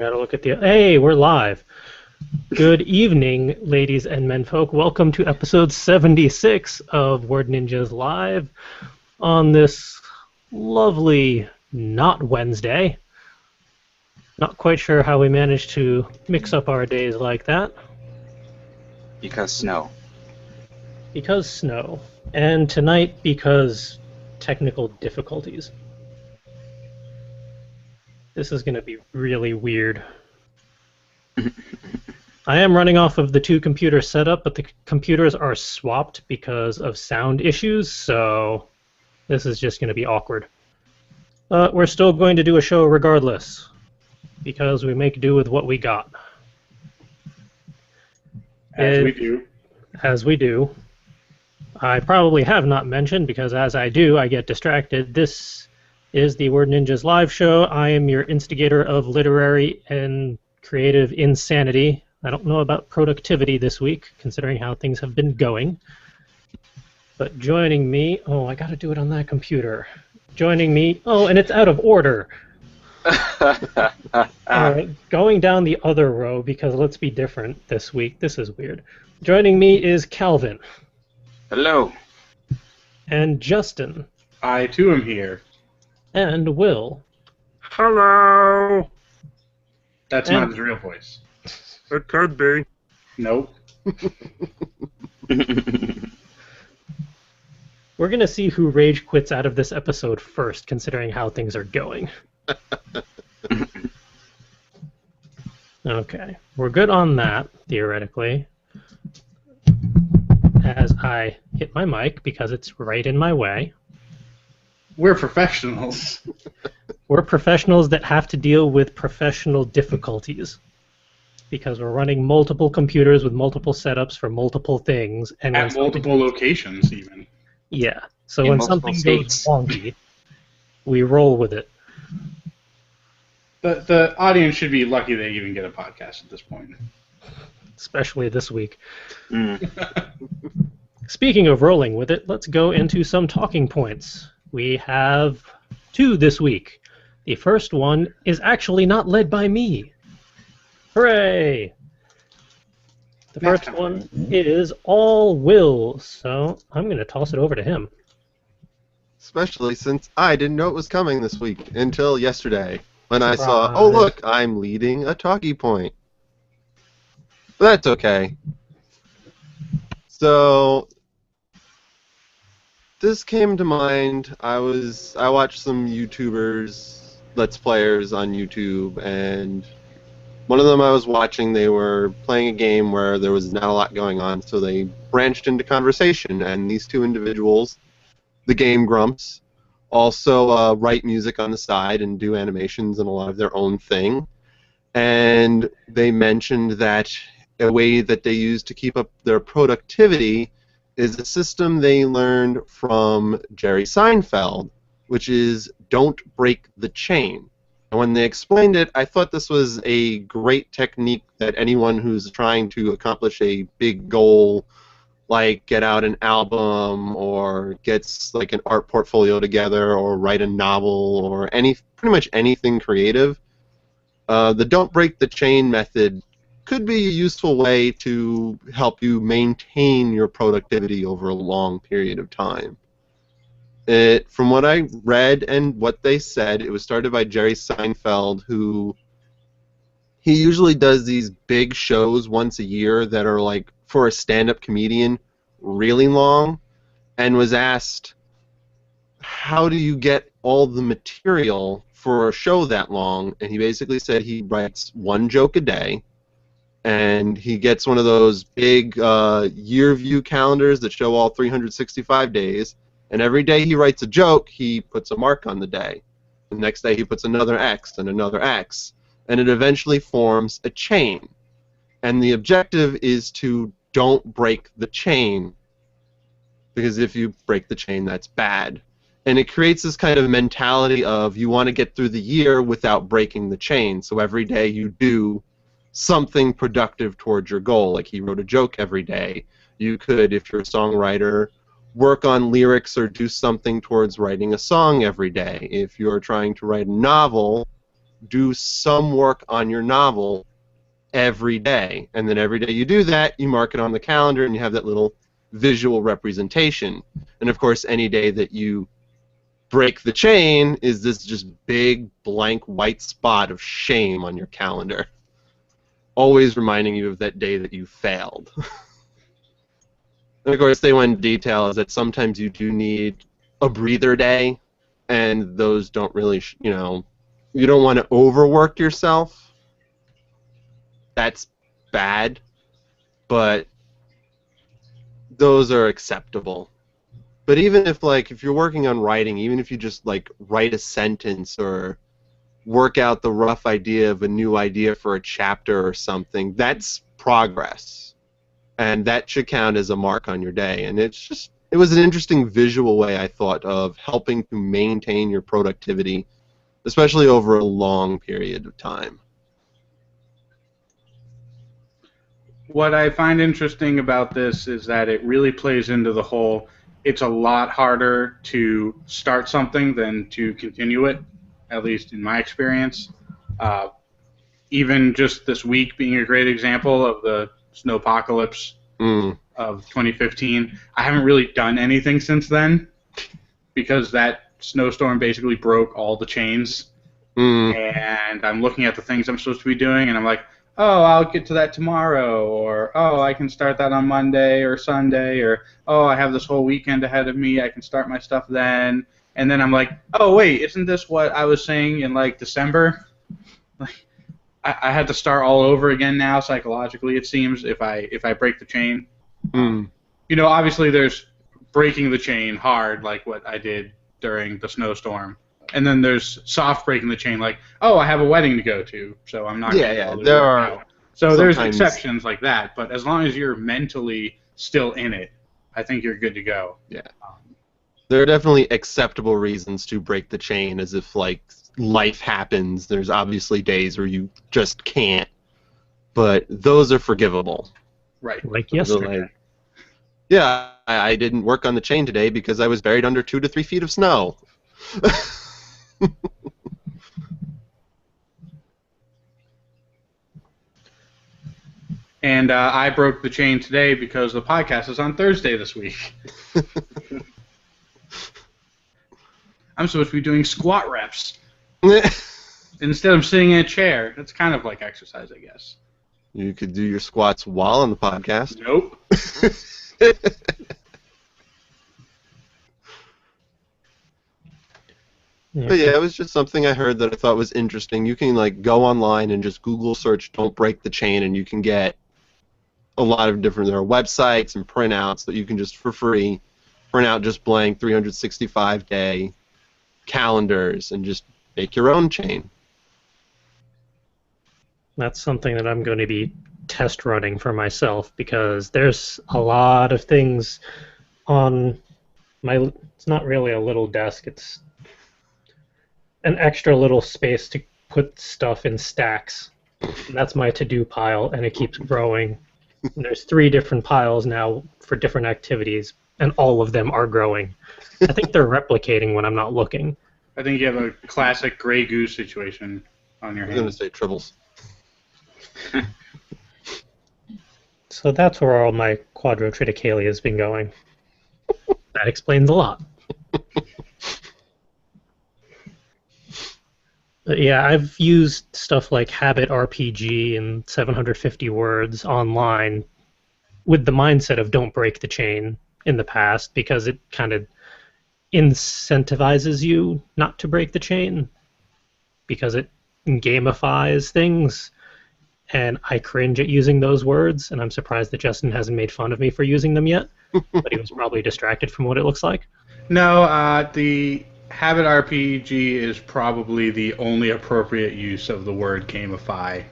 Gotta look at the. Hey, we're live. Good evening, ladies and menfolk. Welcome to episode 76 of Word Ninjas Live on this lovely not Wednesday. Not quite sure how we managed to mix up our days like that. Because snow. Because snow. And tonight because technical difficulties. This is going to be really weird. I am running off of the two computer setup, but the computers are swapped because of sound issues, so this is just going to be awkward. We're still going to do a show regardless, because we make do with what we got. As we do. As we do. I probably have not mentioned, because as I do, I get distracted. This is the Word Ninjas live show. I am your instigator of literary and creative insanity. I don't know about productivity this week, considering how things have been going. But joining me... Oh, I gotta do it on that computer. Joining me... Oh, and it's out of order. Alright, going down the other row, because let's be different this week. This is weird. Joining me is Calvin. Hello. And Justin. I, too, am here. And Will. Hello. That's not his real voice. It could be. Nope. We're going to see who rage quits out of this episode first, considering how things are going. Okay. We're good on that, theoretically. As I hit my mic, because it's right in my way. We're professionals. We're professionals that have to deal with professional difficulties. Because we're running multiple computers with multiple setups for multiple things. And at multiple locations, even. Yeah. So in when something goes wonky, we roll with it. The audience should be lucky they even get a podcast at this point. Especially this week. Speaking of rolling with it, let's go into some talking points. We have two this week. The first one is actually not led by me. Hooray! The first one is all Will, so I'm going to toss it over to him. Especially since I didn't know it was coming this week until yesterday, when I saw, oh look, I'm leading a talkie point. But that's okay. So this came to mind. I watched some YouTubers, Let's Players on YouTube, and one of them I was watching, they were playing a game where there was not a lot going on, so they branched into conversation, and these two individuals, the Game Grumps, also write music on the side and do animations and a lot of their own thing. And they mentioned that a way that they use to keep up their productivity is a system they learned from Jerry Seinfeld, which is don't break the chain. And when they explained it, I thought this was a great technique that anyone who's trying to accomplish a big goal, like get out an album or gets like an art portfolio together or write a novel or pretty much anything creative, the don't break the chain method could be a useful way to help you maintain your productivity over a long period of time. From what I read and what they said, it was started by Jerry Seinfeld, who he usually does these big shows once a year that are like, for a stand-up comedian, really long, and was asked, how do you get all the material for a show that long? And he basically said he writes one joke a day, and he gets one of those big year view calendars that show all 365 days, and every day he writes a joke, he puts a mark on the day. The next day he puts another X and another X, and it eventually forms a chain. And the objective is to don't break the chain, because if you break the chain, that's bad. And it creates this kind of mentality of you want to get through the year without breaking the chain, so every day you do something productive towards your goal. Like he wrote a joke every day. You could, if you're a songwriter, work on lyrics or do something towards writing a song every day. If you're trying to write a novel, do some work on your novel every day. And then every day you do that, you mark it on the calendar and you have that little visual representation. And of course, any day that you break the chain is this just big blank white spot of shame on your calendar, always reminding you of that day that you failed. And of course, they went into detail is that sometimes you do need a breather day, and those don't really, you don't want to overwork yourself. That's bad, but those are acceptable. But even if you're working on writing, even if you just write a sentence or work out the rough idea of a new idea for a chapter or something, that's progress. And that should count as a mark on your day. And it was an interesting visual way, I thought, of helping to maintain your productivity, especially over a long period of time. What I find interesting about this is that it really plays into the whole, it's a lot harder to start something than to continue it, at least in my experience. Even just this week being a great example of the snowpocalypse of 2015, I haven't really done anything since then because that snowstorm basically broke all the chains. And I'm looking at the things I'm supposed to be doing, and I'm like, oh, I'll get to that tomorrow, or oh, I can start that on Monday or Sunday, or oh, I have this whole weekend ahead of me, I can start my stuff then. And then I'm like, oh, wait, isn't this what I was saying in December? I had to start all over again now psychologically, it seems, if I break the chain. Obviously there's breaking the chain hard, like what I did during the snowstorm. And then there's soft breaking the chain, like, oh, I have a wedding to go to, so I'm not going to there are out. So there's exceptions like that, but as long as you're mentally still in it, I think you're good to go. Yeah. There are definitely acceptable reasons to break the chain, as if, life happens. There's obviously days where you just can't, but those are forgivable. Right. Like yesterday. Yeah, I didn't work on the chain today because I was buried under 2 to 3 feet of snow. And I broke the chain today because the podcast is on Thursday this week. I'm supposed to be doing squat reps instead of sitting in a chair. That's kind of like exercise, I guess. You could do your squats while on the podcast. Nope. But yeah, it was just something I heard that I thought was interesting. You can go online and just Google search "Don't Break the Chain" and you can get a lot of different. There are websites and printouts that you can just for free print out just blank 365-day calendars and just make your own chain. That's something that I'm going to be test running for myself because there's a lot of things on my. It's not really a little desk. It's an extra little space to put stuff in stacks. And that's my to-do pile, and it keeps growing. And there's 3 different piles now for different activities, and all of them are growing. I think they're replicating when I'm not looking. I think you have a classic Grey Goose situation on your hands. I was going to say tribbles. So that's where all my quadrotriticale has been going. That explains a lot. But yeah, I've used stuff like Habit RPG and 750 words online with the mindset of don't break the chain in the past because it kind of incentivizes you not to break the chain because it gamifies things. And I cringe at using those words, and I'm surprised that Justin hasn't made fun of me for using them yet, but he was probably distracted from what it looks like. No, the Habit RPG is probably the only appropriate use of the word gamify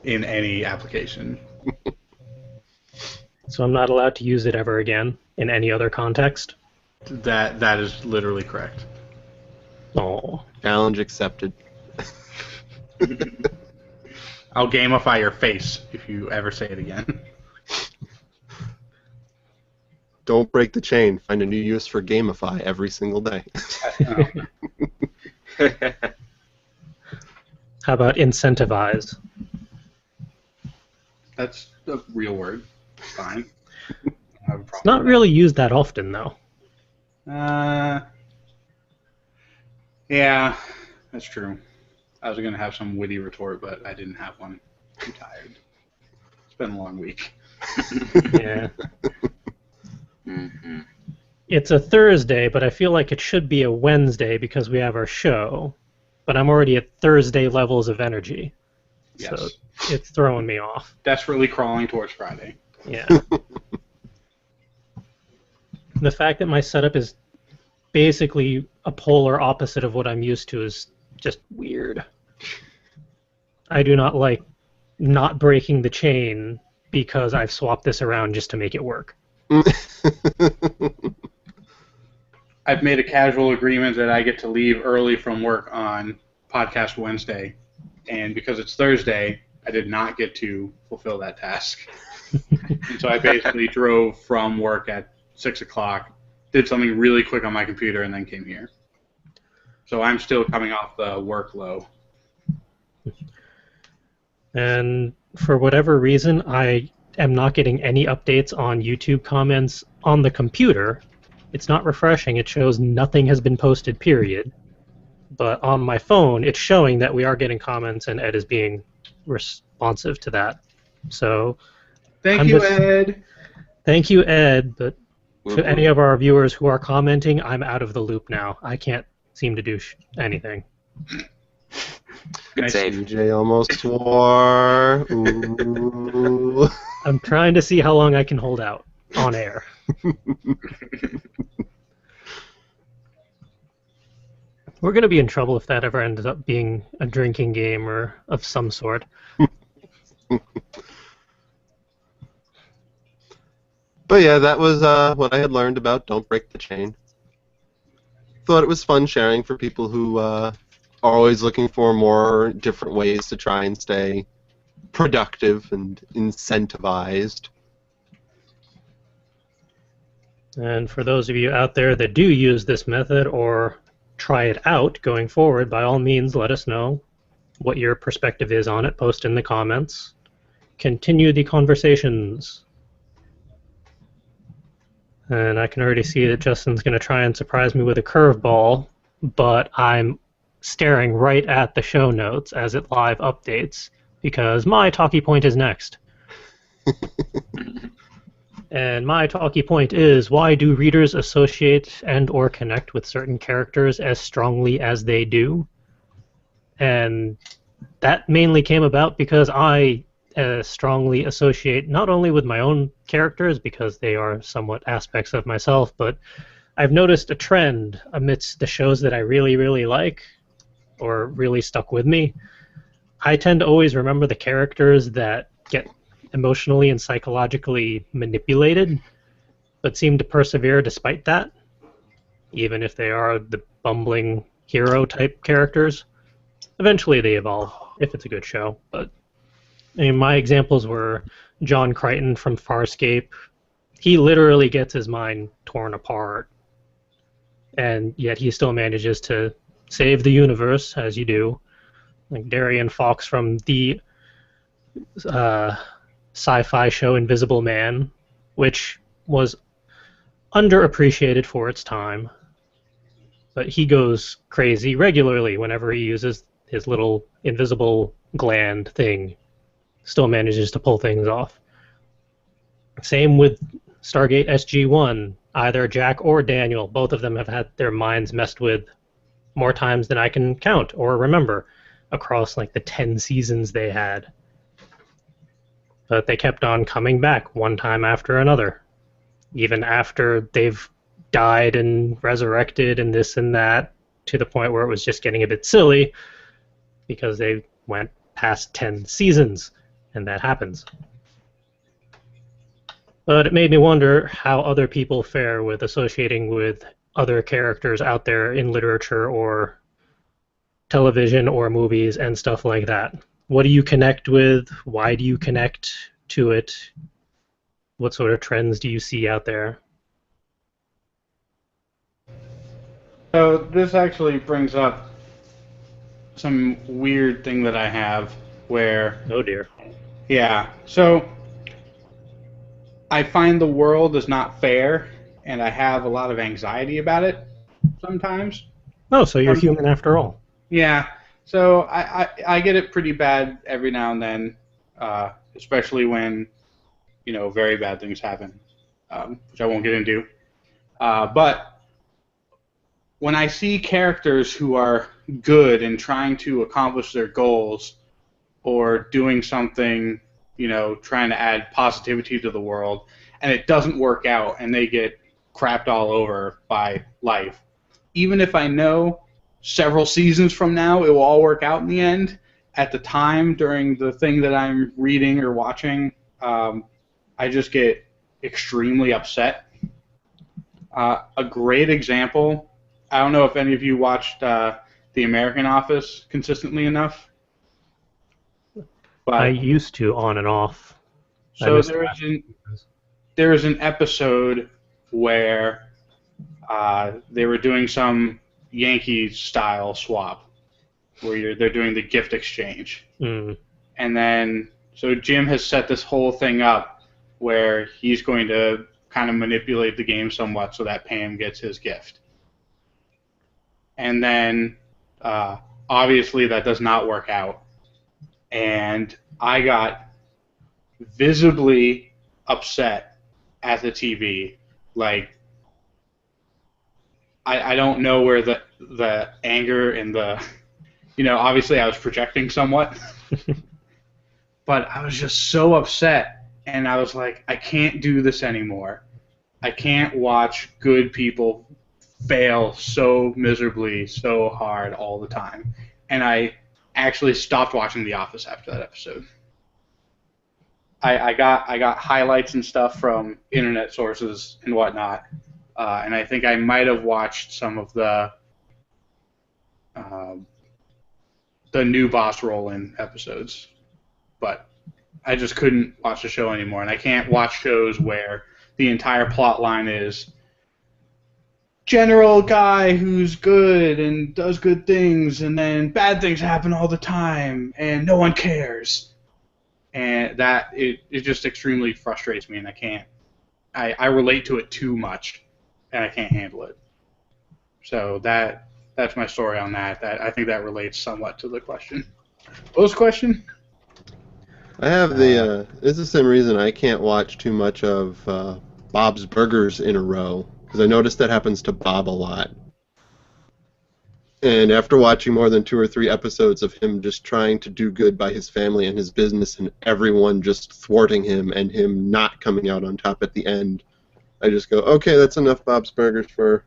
in any application. So I'm not allowed to use it ever again in any other context? That is literally correct. Oh. Challenge accepted. I'll gamify your face if you ever say it again. Don't break the chain. Find a new use for gamify every single day. How about incentivize? That's a real word. Fine. I don't have a It's problem not with really used that often, though. that. Yeah, that's true. I was going to have some witty retort, but I didn't have one. I'm tired. It's been a long week. Yeah. Mm-hmm. It's a Thursday, but I feel like it should be a Wednesday because we have our show. But I'm already at Thursday levels of energy. Yes. So it's throwing me off. Desperately crawling towards Friday. Yeah. The fact that my setup is basically a polar opposite of what I'm used to is just weird. I do not like not breaking the chain because I've swapped this around just to make it work. I've made a casual agreement that I get to leave early from work on Podcast Wednesday, and because it's Thursday, I did not get to fulfill that task. And so I basically drove from work at 6 o'clock, did something really quick on my computer, and then came here. So I'm still coming off the work low. And for whatever reason, I am not getting any updates on YouTube comments on the computer. It's not refreshing. It shows nothing has been posted, period. But on my phone, it's showing that we are getting comments and Ed is being responsive to that. So Thank you, Ed. Thank you, Ed. But to any of our viewers who are commenting, I'm out of the loop now. I can't seem to do anything. Good save. CJ almost swore. Ooh. I'm trying to see how long I can hold out on air. We're going to be in trouble if that ever ends up being a drinking game or of some sort. But yeah, that was what I had learned about Don't Break the Chain. Thought it was fun sharing for people who are always looking for more different ways to try and stay productive and incentivized. And for those of you out there that do use this method or try it out going forward, by all means, let us know what your perspective is on it. Post in the comments. Continue the conversations. And I can already see that Justin's going to try and surprise me with a curveball, but I'm staring right at the show notes as it live updates because my talkie point is next. And my talkie point is, why do readers associate and or connect with certain characters as strongly as they do? And that mainly came about because I strongly associate not only with my own characters, because they are somewhat aspects of myself, but I've noticed a trend amidst the shows that I really, really like, or really stuck with me. I tend to always remember the characters that get emotionally and psychologically manipulated, but seem to persevere despite that, even if they are the bumbling hero-type characters. Eventually they evolve, if it's a good show. But I mean, my examples were John Crichton from Farscape. He literally gets his mind torn apart, and yet he still manages to save the universe, as you do. Like Darian Fox from the sci-fi show Invisible Man, which was underappreciated for its time, but he goes crazy regularly whenever he uses his little invisible gland thing. Still manages to pull things off. Same with Stargate SG-1. Either Jack or Daniel, both of them have had their minds messed with more times than I can count or remember across like the 10 seasons they had. But they kept on coming back one time after another, even after they've died and resurrected and this and that, to the point where it was just getting a bit silly because they went past 10 seasons, and that happens. But it made me wonder how other people fare with associating with other characters out there in literature or television or movies and stuff like that. What do you connect with? Why do you connect to it? What sort of trends do you see out there? So this actually brings up some weird thing that I have where, Oh dear. yeah, so I find the world is not fair, and I have a lot of anxiety about it sometimes. Oh, so you're human after all. Yeah, so I get it pretty bad every now and then, especially when, very bad things happen, which I won't get into. But when I see characters who are good and trying to accomplish their goals or doing something, trying to add positivity to the world, and it doesn't work out and they get crapped all over by life, even if I know several seasons from now it will all work out in the end, at the time during the thing that I'm reading or watching, I just get extremely upset. A great example, I don't know if any of you watched The American Office consistently enough, but I used to on and off. so there is an episode where they were doing some Yankee-style swap, where they're doing the gift exchange. Mm. And then, so Jim has set this whole thing up where he's going to kind of manipulate the game somewhat so that Pam gets his gift. And then, obviously, that does not work out. And I got visibly upset at the TV. Like, I don't know where the anger and the, obviously I was projecting somewhat. But I was just so upset. And I was like, I can't do this anymore. I can't watch good people fail so miserably, so hard all the time. And I actually stopped watching The Office after that episode. I got highlights and stuff from internet sources and whatnot, and I think I might have watched some of the new boss roll-in episodes, but I just couldn't watch the show anymore. And I can't watch shows where the entire plot line is general guy who's good and does good things, and then bad things happen all the time, and no one cares. And that it just extremely frustrates me, and I can't. I relate to it too much, and I can't handle it. So that's my story on that. That I think that relates somewhat to the question. What was the question? I have it's the same reason I can't watch too much of Bob's Burgers in a row, because I noticed that happens to Bob a lot. And after watching more than 2 or 3 episodes of him just trying to do good by his family and his business and everyone just thwarting him and him not coming out on top at the end, I just go, okay, that's enough Bob's Burgers for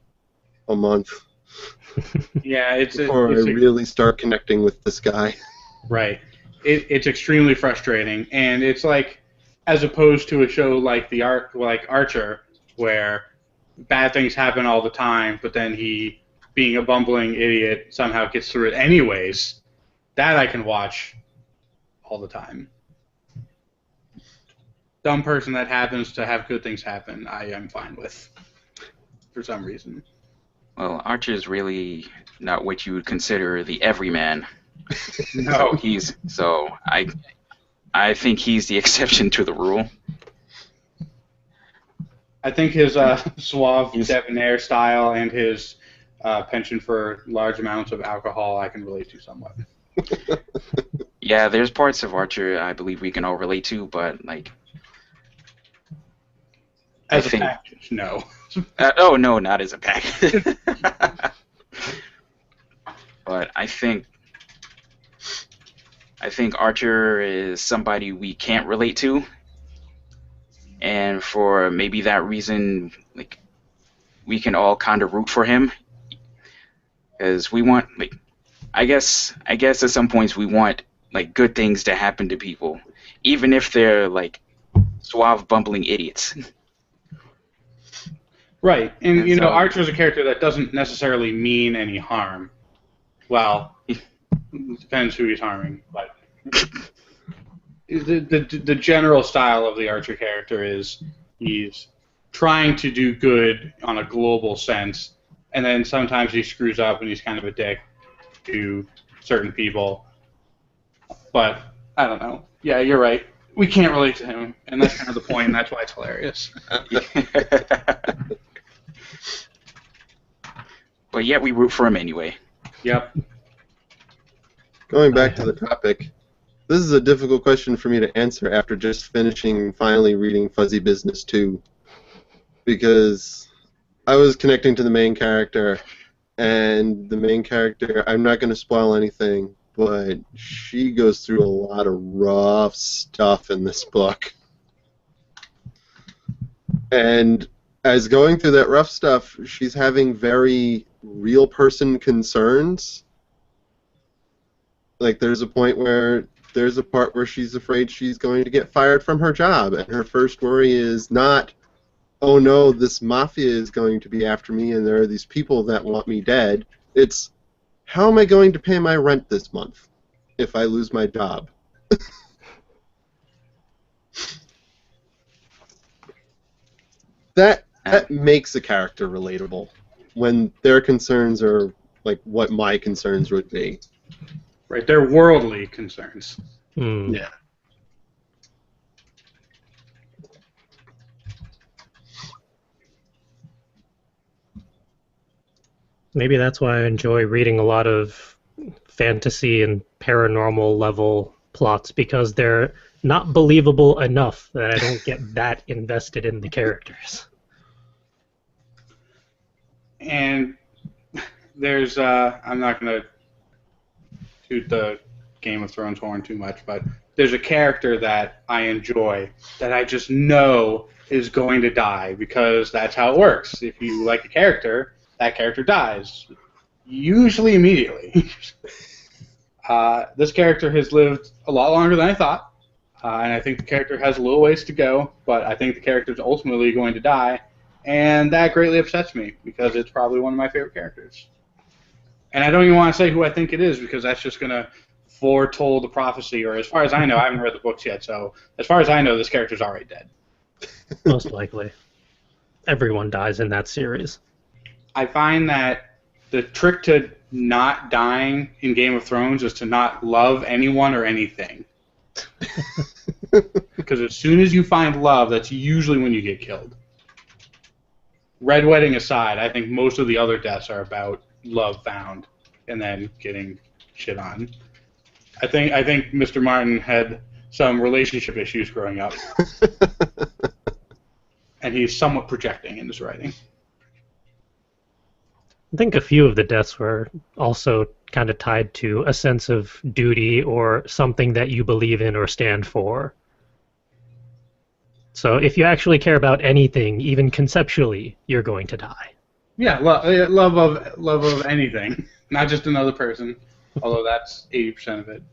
a month. Yeah, before I really start connecting with this guy. Right. It's extremely frustrating, and it's like, as opposed to a show like Archer, where bad things happen all the time, but then he, being a bumbling idiot, somehow gets through it anyways. That I can watch all the time. Dumb person that happens to have good things happen, I am fine with, for some reason. Well, Archer is really not what you would consider the everyman. No. I think he's the exception to the rule. I think his suave, debonair style and his penchant for large amounts of alcohol I can relate to somewhat. Yeah, there's parts of Archer I believe we can all relate to, but like... As a package, no. Oh, no, not as a package. But I think Archer is somebody we can't relate to, and for maybe that reason, like, we can all kind of root for him, because we want, like, I guess at some points we want, like, good things to happen to people, even if they're, like, suave, bumbling idiots. Right, and you know, Archer's a character that doesn't necessarily mean any harm. Well, it depends who he's harming, but the general style of the Archer character is he's trying to do good on a global sense, and then sometimes he screws up and he's kind of a dick to certain people. But I don't know. Yeah, you're right. We can't relate to him, and that's kind of the point, and that's why it's hilarious. But yet we root for him anyway. Yep. Going back to the topic, this is a difficult question for me to answer after just finishing finally reading Fuzzy Business 2. Because I was connecting to the main character, and the main character, I'm not going to spoil anything, but she goes through a lot of rough stuff in this book. And as going through that rough stuff, she's having very real person concerns. Like, there's a part where she's afraid she's going to get fired from her job, and her first worry is not, oh no, this mafia is going to be after me and there are these people that want me dead. It's, how am I going to pay my rent this month if I lose my job? That makes a character relatable when their concerns are like what my concerns would be. Right, they're worldly concerns. Yeah. Maybe that's why I enjoy reading a lot of fantasy and paranormal level plots, because they're not believable enough that I don't get that invested in the characters. And there's, I'm not going to toot the Game of Thrones horn too much, but there's a character that I enjoy that I just know is going to die, because that's how it works. If you like a character, that character dies, usually immediately. This character has lived a lot longer than I thought, and I think the character has a little ways to go, but I think the character is ultimately going to die, and that greatly upsets me, because it's probably one of my favorite characters. And I don't even want to say who I think it is, because that's just going to foretold the prophecy, or as far as I know, I haven't read the books yet, so as far as I know, this character's already dead. Most likely. Everyone dies in that series. I find that the trick to not dying in Game of Thrones is to not love anyone or anything. Because as soon as you find love, that's usually when you get killed. Red Wedding aside, I think most of the other deaths are about love found and then getting shit on. I think Mr. Martin had some relationship issues growing up. And he's somewhat projecting in his writing. I think a few of the deaths were also kind of tied to a sense of duty or something that you believe in or stand for. So if you actually care about anything, even conceptually, you're going to die. Yeah, love of anything, not just another person, although that's 80% of it.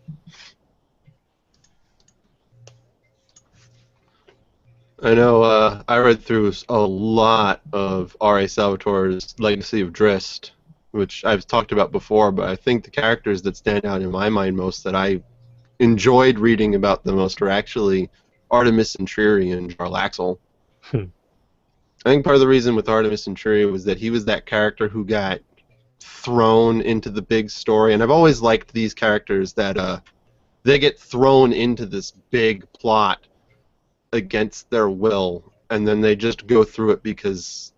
I know I read through a lot of R.A. Salvatore's Legacy of Drizzt, which I've talked about before, but I think the characters that stand out in my mind most that I enjoyed reading about the most are actually Artemis Entreri and Jarlaxle. I think part of the reason with Artemis Entreri was that he was that character who got thrown into the big story, and I've always liked these characters that they get thrown into this big plot against their will, and then they just go through it because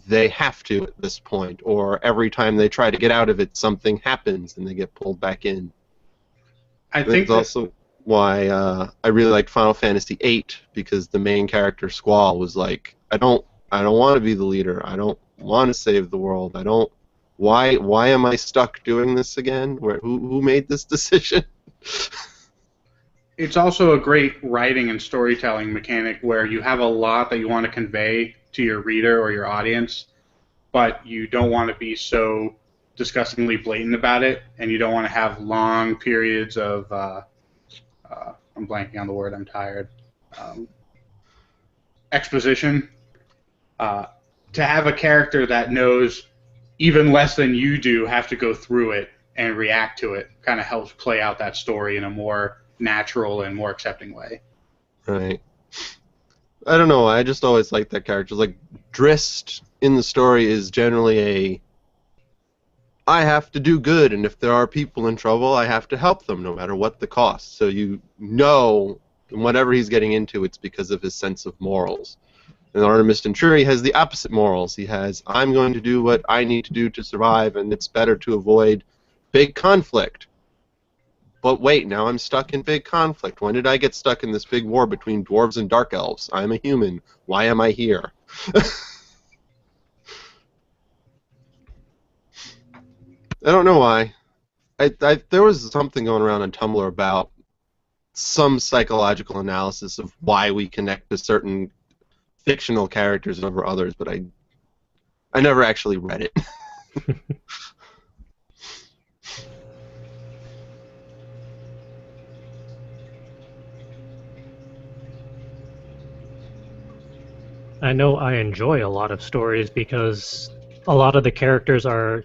they have to at this point, or every time they try to get out of it, something happens and they get pulled back in. I think that's also why I really liked Final Fantasy VIII, because the main character Squall was like, I don't want to be the leader. I don't want to save the world. Why am I stuck doing this again? Who made this decision? It's also a great writing and storytelling mechanic where you have a lot that you want to convey to your reader or your audience, but you don't want to be so disgustingly blatant about it, and you don't want to have long periods of I'm blanking on the word, I'm tired. Exposition. To have a character that knows even less than you do have to go through it and react to it kind of helps play out that story in a more natural and more accepting way. Right. I don't know, I just always liked that character. Like, Drizzt in the story is generally I have to do good, and if there are people in trouble, I have to help them, no matter what the cost. So you know, whatever he's getting into, it's because of his sense of morals. And Artemis Venturi has the opposite morals. He has, I'm going to do what I need to do to survive, and it's better to avoid big conflict. But wait, now I'm stuck in big conflict. When did I get stuck in this big war between dwarves and dark elves? I'm a human. Why am I here? I don't know why. There was something going around on Tumblr about some psychological analysis of why we connect to certain fictional characters over others, but I never actually read it. I know I enjoy a lot of stories because a lot of the characters are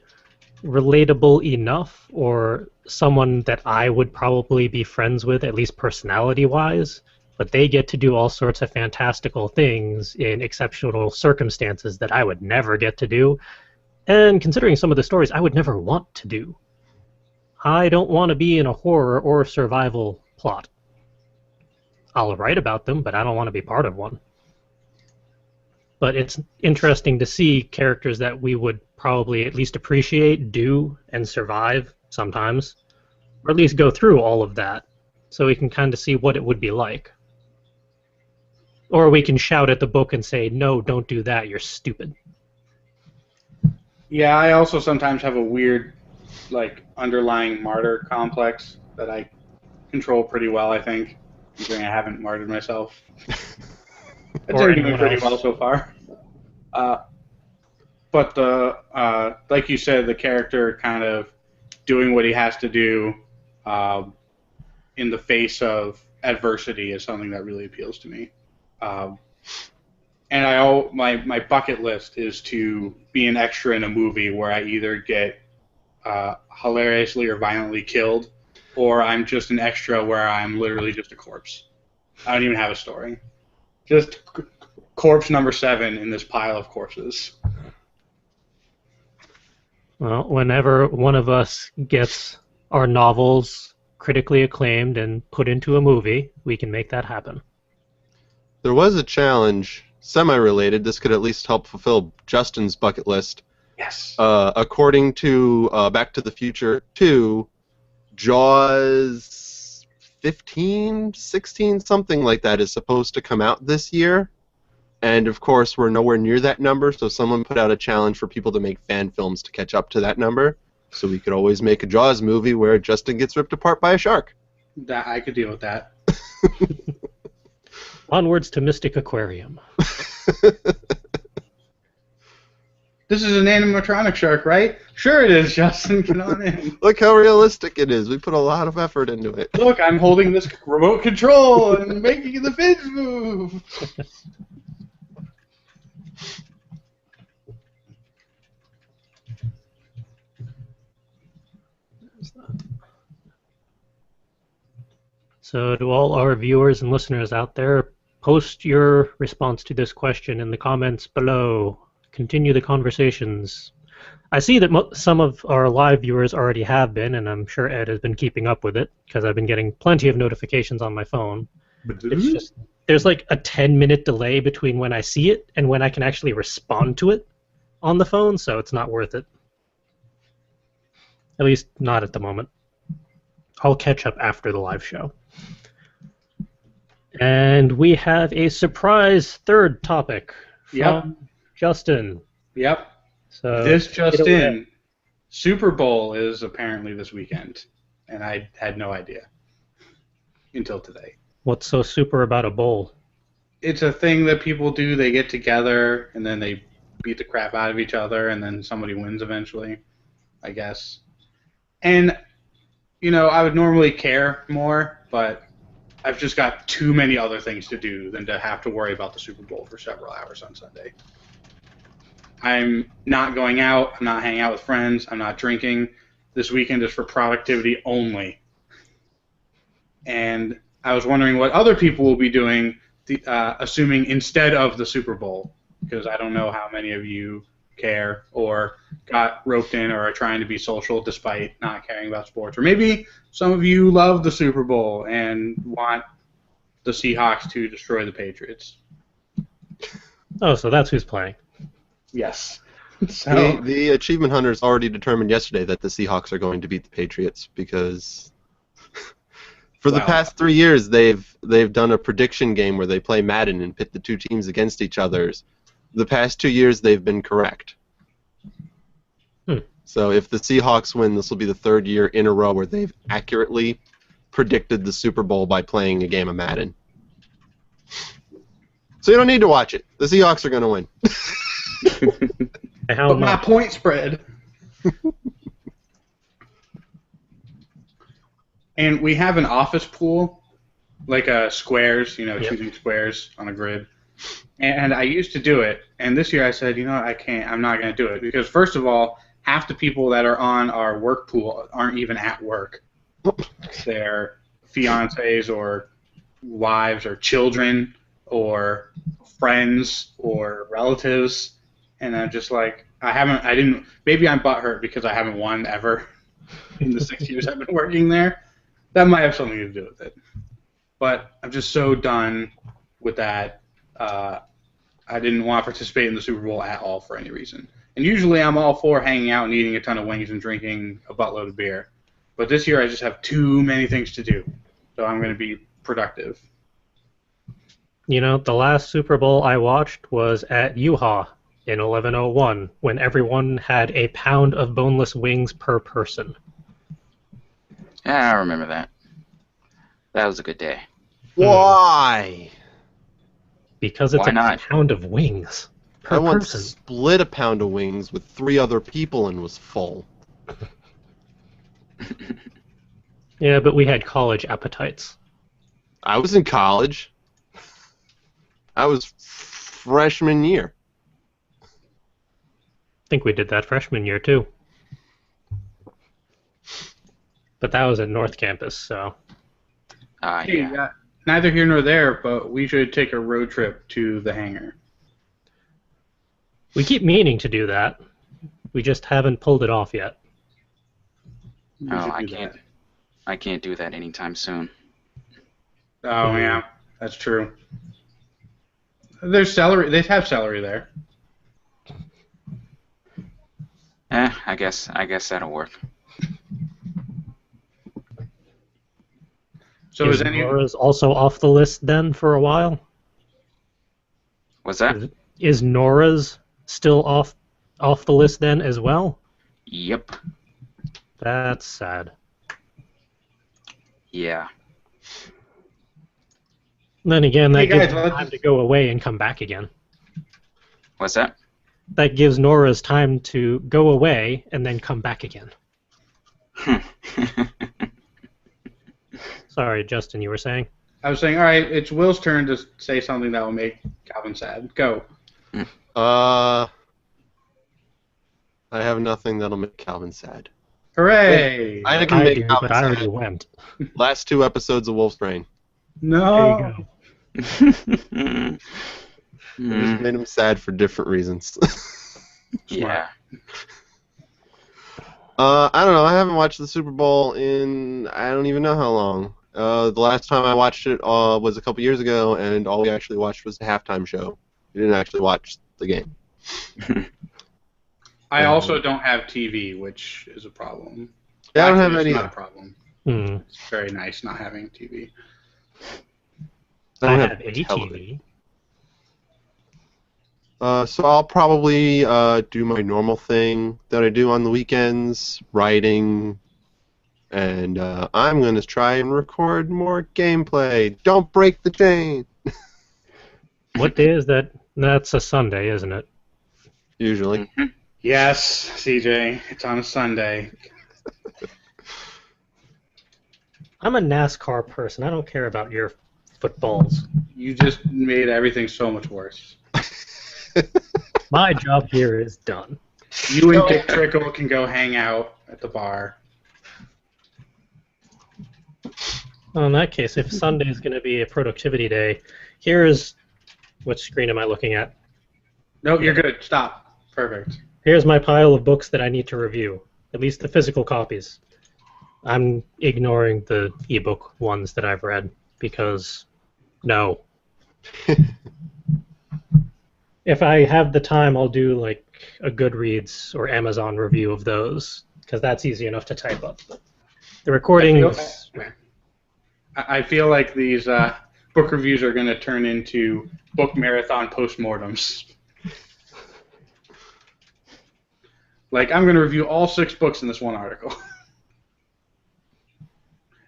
relatable enough, or someone that I would probably be friends with, at least personality-wise, but they get to do all sorts of fantastical things in exceptional circumstances that I would never get to do, and considering some of the stories I would never want to do. I don't want to be in a horror or survival plot. I'll write about them, but I don't want to be part of one. But it's interesting to see characters that we would probably at least appreciate, do, and survive sometimes, or at least go through all of that, so we can kind of see what it would be like. Or we can shout at the book and say, no, don't do that, you're stupid. Yeah, I also sometimes have a weird, underlying martyr complex that I control pretty well, I think, considering I haven't martyred myself. I'd say we're doing pretty well so far. But like you said, the character kind of doing what he has to do in the face of adversity is something that really appeals to me. And my bucket list is to be an extra in a movie where I either get hilariously or violently killed, or I'm just an extra where I'm literally just a corpse. I don't even have a story. Just corpse number 7 in this pile of corpses. Well, whenever one of us gets our novels critically acclaimed and put into a movie, we can make that happen. There was a challenge, semi-related. This could at least help fulfill Justin's bucket list. Yes. According to Back to the Future 2, Jaws 15, 16, something like that is supposed to come out this year. And, of course, we're nowhere near that number, so someone put out a challenge for people to make fan films to catch up to that number. So we could always make a Jaws movie where Justin gets ripped apart by a shark. I could deal with that. Onwards to Mystic Aquarium. This is an animatronic shark, right? Sure it is, Justin. Get on in. Look how realistic it is. We put a lot of effort into it. Look, I'm holding this remote control and making the fins move. So to all our viewers and listeners out there, post your response to this question in the comments below. Continue the conversations. I see that some of our live viewers already have been, and I'm sure Ed has been keeping up with it, because I've been getting plenty of notifications on my phone. It's just, there's like a 10-minute delay between when I see it and when I can actually respond to it on the phone, so it's not worth it. At least not at the moment. I'll catch up after the live show. And we have a surprise third topic from Justin. Yep. So this just in, Super Bowl is apparently this weekend, and I had no idea until today. What's so super about a bowl? It's a thing that people do. They get together, and then they beat the crap out of each other, and then somebody wins eventually, I guess. And, you know, I would normally care more, but I've just got too many other things to do than to have to worry about the Super Bowl for several hours on Sunday. I'm not going out. I'm not hanging out with friends. I'm not drinking. This weekend is for productivity only. And I was wondering what other people will be doing, assuming instead of the Super Bowl, because I don't know how many of you care or got roped in or are trying to be social despite not caring about sports. Or maybe some of you love the Super Bowl and want the Seahawks to destroy the Patriots. Oh, so that's who's playing. Yes. So The achievement hunters already determined yesterday that the Seahawks are going to beat the Patriots because for the past 3 years they've done a prediction game where they play Madden and pit the two teams against each other. The past 2 years they've been correct. So if the Seahawks win, this will be the third year in a row where they've accurately predicted the Super Bowl by playing a game of Madden. So you don't need to watch it. The Seahawks are going to win. How but my much? point spread. And we have an office pool, like squares, choosing squares on a grid. And I used to do it, and this year I said, I can't. I'm not going to do it because first of all, half the people that are on our work pool aren't even at work. They're fiancés or wives or children or friends or relatives, and I'm just like, maybe I'm butthurt because I haven't won ever in the 6 years I've been working there. That might have something to do with it. But I'm just so done with that. I didn't want to participate in the Super Bowl at all for any reason. And usually I'm all for hanging out and eating a ton of wings and drinking a buttload of beer. But this year I just have too many things to do. So I'm going to be productive. The last Super Bowl I watched was at U-Haul in 1101 when everyone had a pound of boneless wings per person. Yeah, I remember that. That was a good day. Why? Because it's Why a not? pound of wings per I once person. split a pound of wings with 3 other people and was full. Yeah, but we had college appetites. I was in college. I was freshman year. I think we did that freshman year, too. But that was at North Campus, so... Hey, Yeah. neither here nor there, but we should take a road trip to the hangar. We keep meaning to do that. We just haven't pulled it off yet. We Oh, should I do can't. that. I can't do that anytime soon. Oh, yeah, that's true. There's celery. They have celery there. I guess that'll work. So is any Nora's also off the list then for a while? What's that? Is Nora's still off the list then as well? Yep. That's sad. Yeah. Then again, that Hey, guys, gives her let's- time to go away and come back again. What's that? That gives Nora's time to go away and then come back again. Sorry, Justin, you were saying? I was saying, all right, it's Will's turn to say something that will make Calvin sad. Go. I have nothing that'll make Calvin sad. Hooray! I can I make do, Calvin but I already sad. went. Last 2 episodes of Wolf's Rain. No. There you go. I just made him sad for different reasons. Yeah. I don't know. I haven't watched the Super Bowl in I don't even know how long. The last time I watched it was a couple years ago, and all we actually watched was the halftime show. We didn't actually watch the game. I also don't have TV, which is a problem. Yeah, I don't Actually, have it's any. not a problem. Hmm. It's very nice not having TV. I don't have have a television. TV. So I'll probably do my normal thing that I do on the weekends, writing, and I'm going to try and record more gameplay. Don't break the chain! What day is that? That's a Sunday, isn't it? Usually. Yes, CJ, it's on a Sunday. I'm a NASCAR person. I don't care about your footballs. You just made everything so much worse. My job here is done. You and Dick Trickle can go hang out at the bar. Well, in that case, if Sunday is going to be a productivity day, here is... What screen am I looking at? No, you're good. Stop. Perfect. Here's my pile of books that I need to review, at least the physical copies. I'm ignoring the ebook ones that I've read because no. If I have the time, I'll do like a Goodreads or Amazon review of those because that's easy enough to type up. But the recordings. I feel like these book reviews are going to turn into book marathon postmortems. Like, I'm going to review all 6 books in this one article.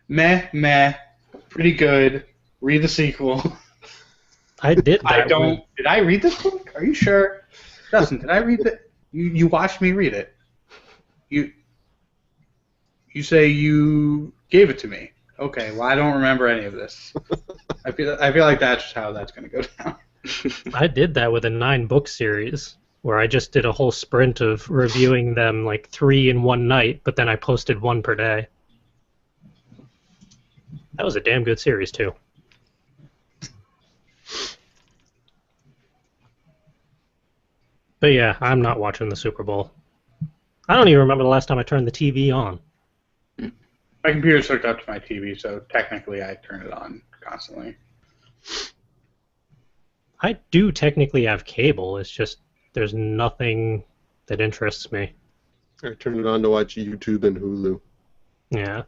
Meh, pretty good. Read the sequel. I did that. Did I read this book? Are you sure? Justin, did I read it? You watched me read it. You say you gave it to me. Okay, well, I don't remember any of this. I feel like that's how that's going to go down. I did that with a 9-book series where I just did a whole sprint of reviewing them like 3 in one night, but then I posted 1 per day. That was a damn good series, too. But yeah, I'm not watching the Super Bowl. I don't even remember the last time I turned the TV on. My computer's hooked up to my TV, so technically I turn it on constantly. I do technically have cable, it's just there's nothing that interests me. I turn it on to watch YouTube and Hulu. Yeah.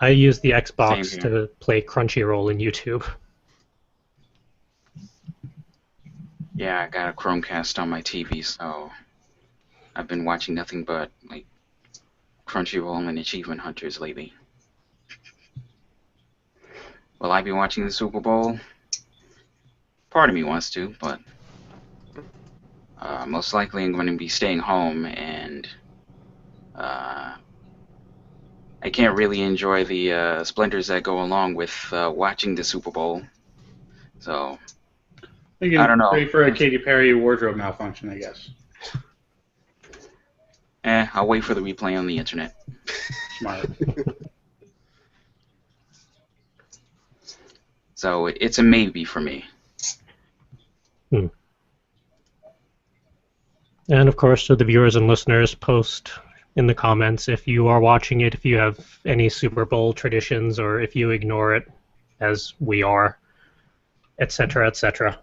I use the Xbox Same here. to play Crunchyroll and YouTube. Yeah, I got a Chromecast on my TV, so I've been watching nothing but like Crunchyroll and Achievement Hunters lately. Will I be watching the Super Bowl? Part of me wants to, but most likely I'm going to be staying home, and I can't really enjoy the splendors that go along with watching the Super Bowl. So You can I don't know. pray for a Katy Perry wardrobe malfunction, I guess. I'll wait for the replay on the internet. Smart. So it's a maybe for me. And of course, to the viewers and listeners, post in the comments if you are watching it, if you have any Super Bowl traditions, or if you ignore it, as we are, etc., etc.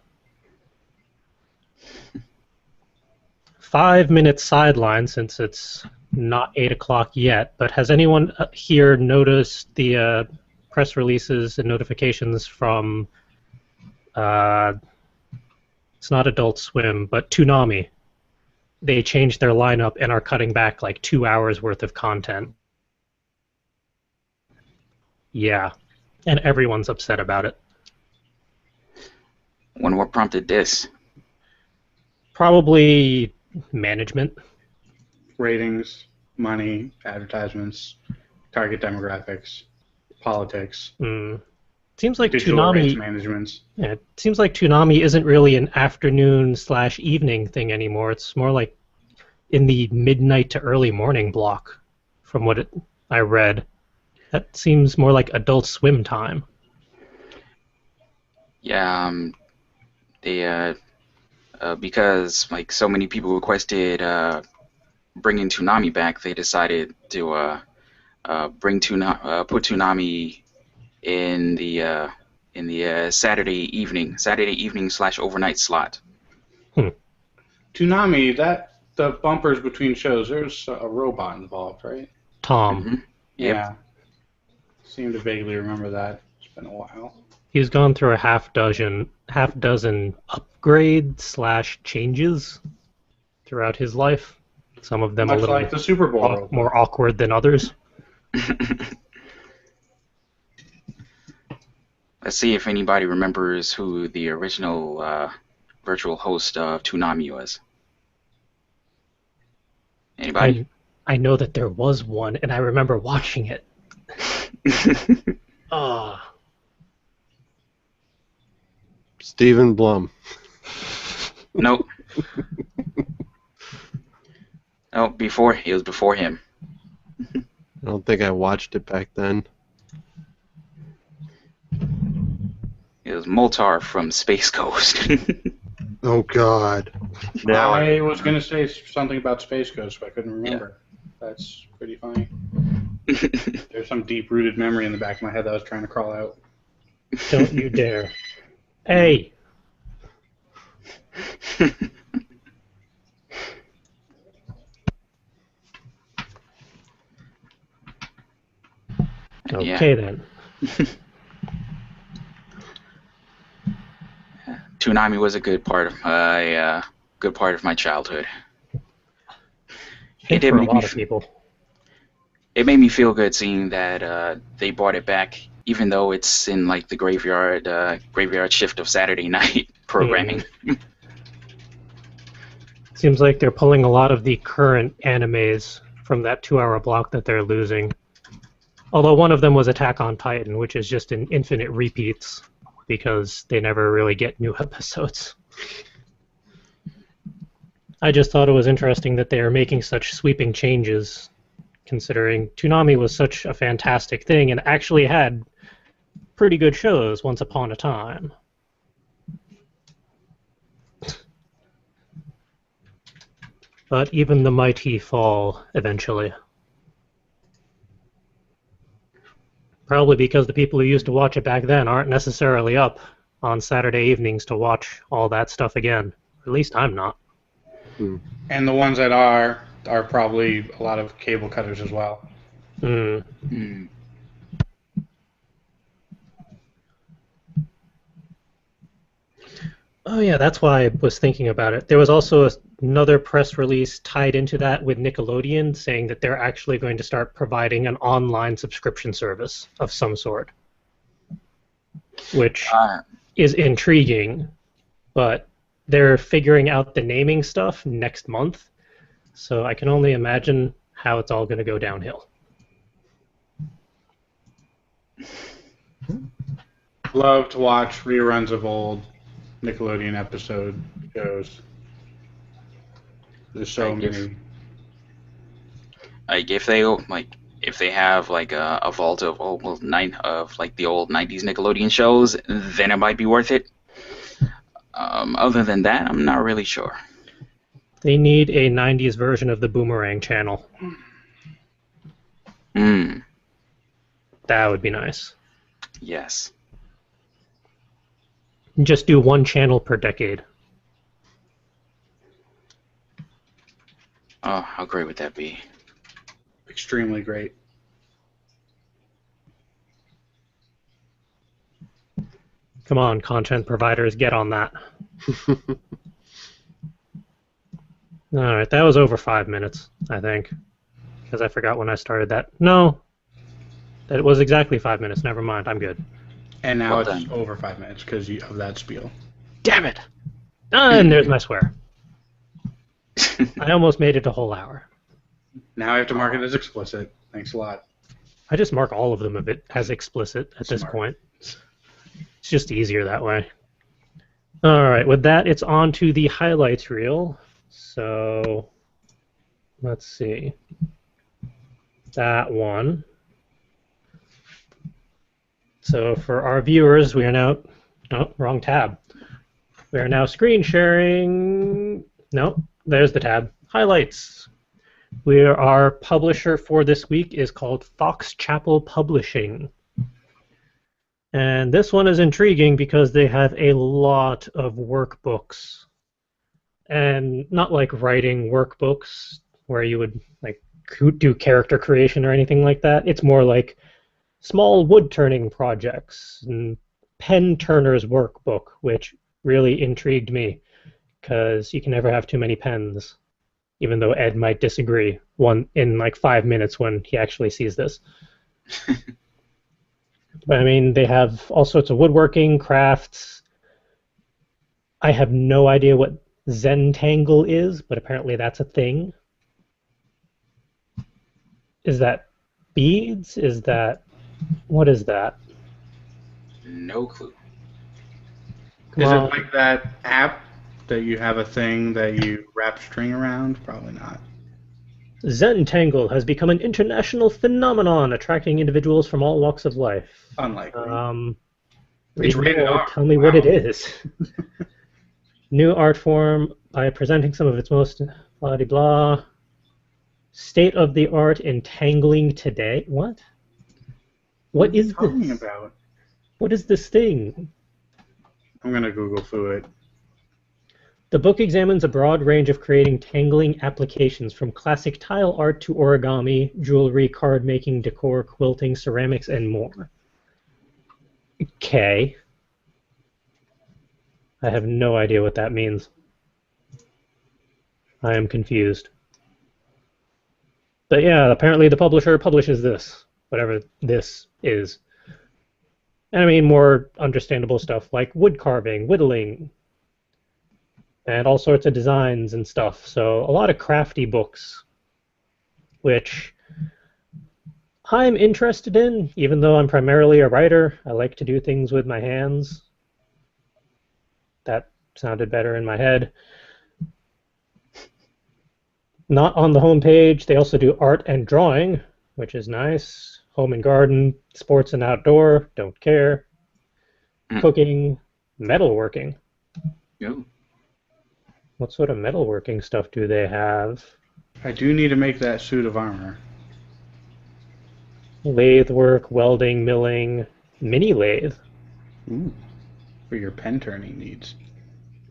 5-minute sideline since it's not 8 o'clock yet, but has anyone here noticed the press releases and notifications from, it's not Adult Swim, but Toonami? They changed their lineup and are cutting back like 2 hours worth of content. Yeah, and everyone's upset about it. Wonder what prompted this. Probably management. Ratings, money, advertisements, target demographics, politics, Seems like digital rights Toonami. managements. Yeah, it seems like Toonami isn't really an afternoon/evening thing anymore. It's more like in the midnight to early morning block, from what I read. That seems more like Adult Swim time. Yeah, they because like so many people requested bringing Toonami back, they decided to put Toonami in the Saturday evening/overnight slot. Toonami, the bumpers between shows, there's a robot involved, right? Tom. Mm-hmm. Yep. Yeah. Seem to vaguely remember that. It's been a while. He's gone through a half dozen upgrades/changes throughout his life. Some of them Much a little like the Super Bowl robot. more awkward than others. Let's see if anybody remembers who the original virtual host of Toonami was. Anybody? I know that there was one, and I remember watching it. Stephen Blum. Nope. Oh, it was before him. I don't think I watched it back then. It was Moltar from Space Ghost. Oh God. Now I was going to say something about Space Ghost, but I couldn't remember. That's pretty funny. There's some deep-rooted memory in the back of my head that I was trying to crawl out. Don't you dare. Hey! Okay then. Toonami was a good part of my childhood. I think for a lot of people. It made me feel good seeing that they brought it back, even though it's in like the graveyard shift of Saturday night programming. Seems like they're pulling a lot of the current animes from that 2-hour block that they're losing. Although one of them was Attack on Titan, which is just an infinite repeats because they never really get new episodes. I just thought it was interesting that they are making such sweeping changes, considering Toonami was such a fantastic thing and actually had pretty good shows once upon a time. But even the mighty fall eventually. Probably because the people who used to watch it back then aren't necessarily up on Saturday evenings to watch all that stuff again. At least I'm not. And the ones that are probably a lot of cable cutters as well. Oh yeah, that's why I was thinking about it. There was also another press release tied into that with Nickelodeon saying that they're actually going to start providing an online subscription service of some sort, which is intriguing, but they're figuring out the naming stuff next month, so I can only imagine how it's all going to go downhill. Love to watch reruns of old Nickelodeon episode shows. There's so many. Like if they have like a vault of the old '90s Nickelodeon shows, then it might be worth it. Other than that, I'm not really sure. They need a '90s version of the Boomerang channel. That would be nice. Yes. Just do one channel per decade. Oh, how great would that be? Extremely great. Come on, content providers, get on that. Alright, that was over 5 minutes, I think. Because I forgot when I started that. No, that was exactly 5 minutes. Never mind, I'm good. And now Well it's done. over 5 minutes because of that spiel. Damn it! And there's my swear. I almost made it a whole hour. Now I have to mark it as explicit. Thanks a lot. I just mark all of them a bit as explicit at this point. It's just easier that way. Alright, with that, it's on to the highlights reel. So, let's see. That one. So for our viewers, we are now... Oh, wrong tab. We are now screen sharing... No, there's the tab. Highlights. Our publisher for this week is called Fox Chapel Publishing. And this one is intriguing because they have a lot of workbooks. And not like writing workbooks where you would like do character creation or anything like that. It's more like small wood turning projects and pen turner's workbook, which really intrigued me because you can never have too many pens, even though Ed might disagree in like 5 minutes when he actually sees this. But I mean, they have all sorts of woodworking, crafts. I have no idea what Zentangle is, but apparently that's a thing. Is that beads? Is that... What is that? No clue. Is it like that app that you have a thing that you wrap string around? Probably not. Zentangle has become an international phenomenon, attracting individuals from all walks of life. Unlikely. Read It's rated more, R. tell me what it is. New art form by presenting some of its most blah de blah. State of the art entangling today. What? What are you is talking this? about? What is this thing? I'm gonna Google foo it. The book examines a broad range of creating tangling applications from classic tile art to origami, jewelry, card making, decor, quilting, ceramics, and more. Okay. I have no idea what that means. I am confused. But yeah, apparently the publisher publishes this, whatever this is. And I mean more understandable stuff like wood carving, whittling, and all sorts of designs and stuff. So a lot of crafty books, which I'm interested in, even though I'm primarily a writer. I like to do things with my hands. That sounded better in my head. Not on the homepage. They also do art and drawing, which is nice. Home and garden, sports and outdoor, don't care. Cooking, metalworking. Yo. What sort of metalworking stuff do they have? I do need to make that suit of armor. Lathe work, welding, milling, mini lathe. Ooh. For your pen turning needs.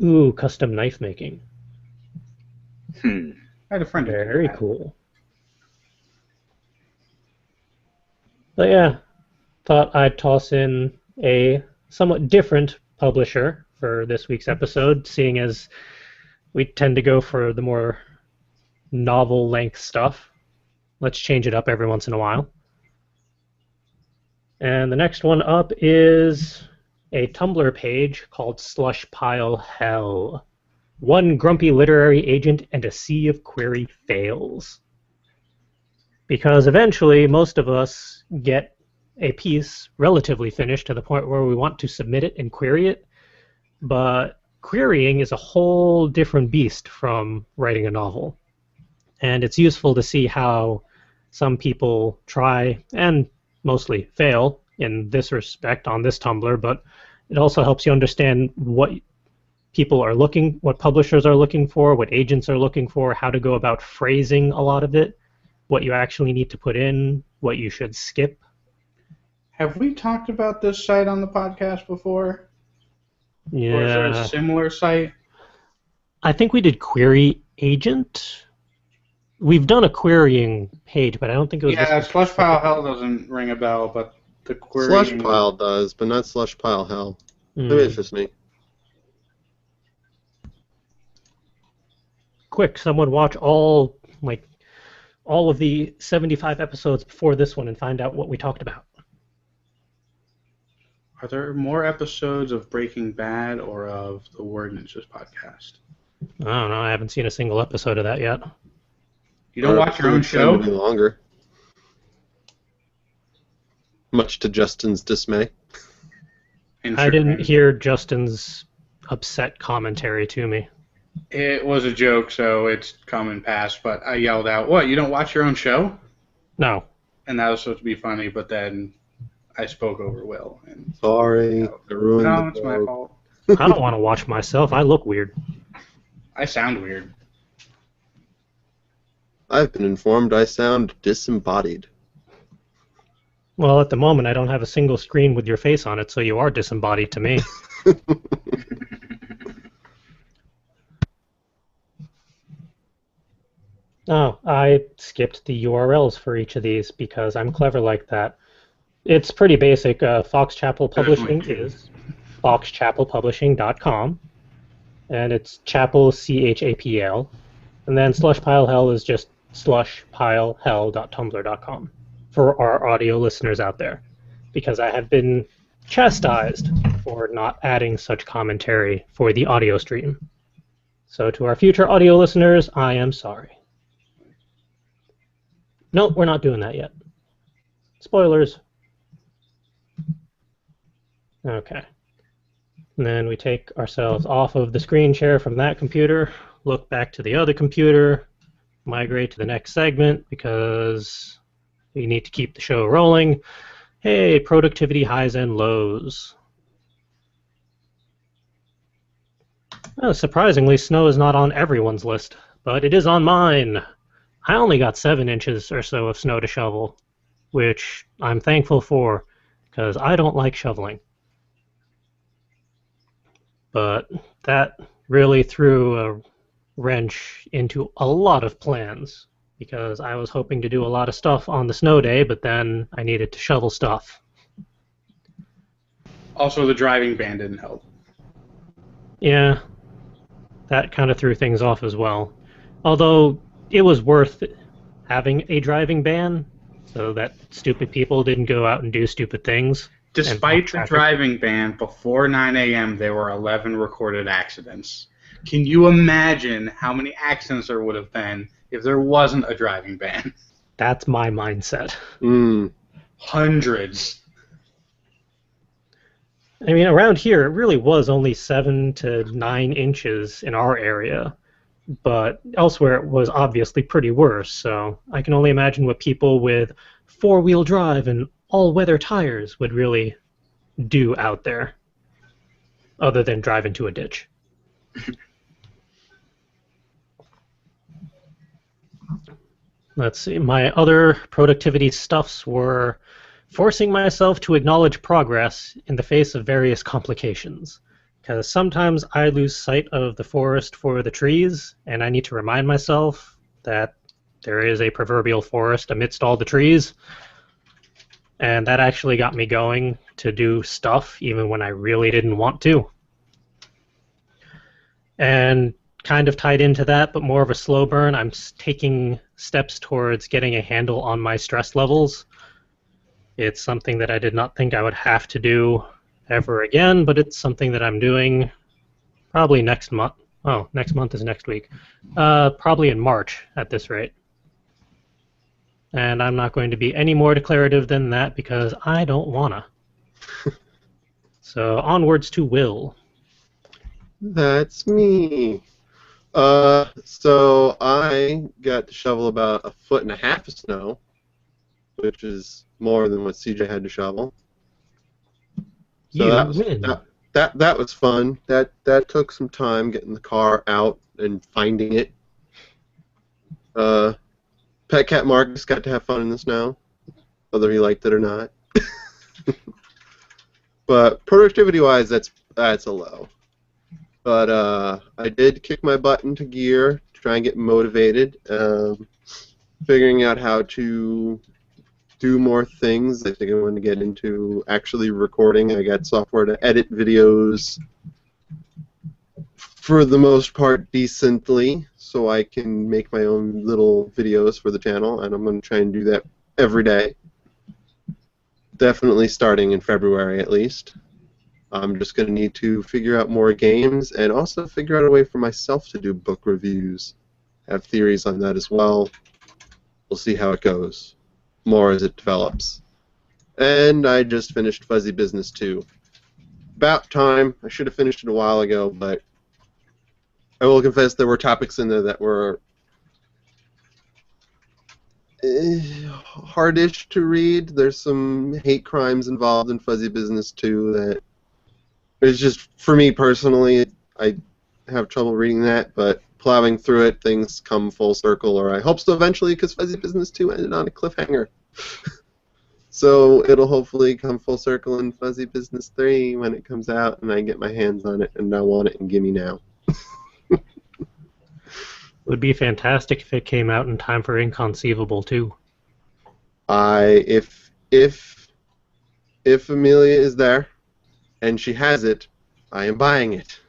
Ooh, custom knife making. Hmm. I had a friend who did Very that. cool. But yeah, thought I'd toss in a somewhat different publisher for this week's episode, seeing as we tend to go for the more novel-length stuff. Let's change it up every once in a while. And the next one up is a Tumblr page called Slush Pile Hell. One grumpy literary agent and a sea of query fails. Because eventually most of us get a piece relatively finished to the point where we want to submit it and query it, but querying is a whole different beast from writing a novel. And it's useful to see how some people try and mostly fail in this respect on this Tumblr, but it also helps you understand what people are looking, what publishers are looking for, what agents are looking for, how to go about phrasing a lot of it, what you actually need to put in, what you should skip. Have we talked about this site on the podcast before? Yeah. Or is there a similar site? I think we did Query Agent. We've done a querying page, but I don't think it was Yeah, this Slush Pile Hell doesn't ring a bell, but the query. Slush Pile does, but not Slush Pile Hell. Maybe it's just me. Quick, someone watch all of the 75 episodes before this one and find out what we talked about. Are there more episodes of Breaking Bad or of the Word Ninjas podcast? I don't know. I haven't seen a single episode of that yet. You don't watch your own show? Any longer. Much to Justin's dismay. I didn't hear Justin's upset commentary to me. It was a joke, so it's come and passed, but I yelled out, "What, you don't watch your own show?" No. And that was supposed to be funny, but then I spoke over Will. And Sorry, I ruined no, the it's my joke. fault. I don't want to watch myself. I look weird. I sound weird. I've been informed I sound disembodied. Well, at the moment, I don't have a single screen with your face on it, so you are disembodied to me. Oh, I skipped the URLs for each of these because I'm clever like that. It's pretty basic. Fox Chapel Publishing is foxchapelpublishing.com, and it's Chapel, C-H-A-P-L. And then Slush Pile Hell is just slushpilehell.tumblr.com for our audio listeners out there, because I have been chastised for not adding such commentary for the audio stream. So to our future audio listeners, I am sorry. No, we're not doing that yet. Spoilers. Okay. And then we take ourselves off of the screen share from that computer, look back to the other computer, migrate to the next segment because we need to keep the show rolling. Hey, productivity highs and lows. Surprisingly, snow is not on everyone's list, but it is on mine. I only got 7 inches or so of snow to shovel, which I'm thankful for, because I don't like shoveling. But that really threw a wrench into a lot of plans, because I was hoping to do a lot of stuff on the snow day, but then I needed to shovel stuff. Also, the driving ban didn't help. Yeah, that kind of threw things off as well. Although it was worth having a driving ban so that stupid people didn't go out and do stupid things. Despite the driving ban, before 9 a.m., there were 11 recorded accidents. Can you imagine how many accidents there would have been if there wasn't a driving ban? That's my mindset. Hundreds. I mean, around here, it really was only 7 to 9 inches in our area, but elsewhere it was obviously pretty worse, so I can only imagine what people with four-wheel drive and all-weather tires would really do out there, other than drive into a ditch. Let's see, my other productivity stuffs were forcing myself to acknowledge progress in the face of various complications. Because sometimes I lose sight of the forest for the trees, and I need to remind myself that there is a proverbial forest amidst all the trees. And that actually got me going to do stuff even when I really didn't want to. And kind of tied into that, but more of a slow burn, I'm taking steps towards getting a handle on my stress levels. It's something that I did not think I would have to do ever again, but it's something that I'm doing probably next month. Oh, next month is next week. Probably in March at this rate. And I'm not going to be any more declarative than that because I don't wanna. So onwards to Will. That's me. So I got to shovel about 1.5 feet of snow, which is more than what CJ had to shovel. So that was fun. That took some time getting the car out and finding it. Pet Cat Marcus got to have fun in the snow, whether he liked it or not. But productivity-wise, that's a low. But I did kick my butt into gear to try and get motivated, figuring out how to do more things. I think I want to get into actually recording. I got software to edit videos for the most part decently, so I can make my own little videos for the channel, and I'm going to try and do that every day. Definitely starting in February at least. I'm just going to need to figure out more games and also figure out a way for myself to do book reviews. I have theories on that as well. We'll see how it goes. More as it develops. And I just finished Fuzzy Business 2. About time. I should have finished it a while ago, but I will confess there were topics in there that were hardish to read. There's some hate crimes involved in Fuzzy Business 2 that it's just, for me personally, I have trouble reading that, but plowing through it, things come full circle, or I hope so eventually, because Fuzzy Business 2 ended on a cliffhanger. So it'll hopefully come full circle in Fuzzy Business 3 when it comes out, and I get my hands on it, and I want it, and gimme now. It would be fantastic if it came out in time for Inconceivable, too. If Amelia is there, and she has it, I am buying it.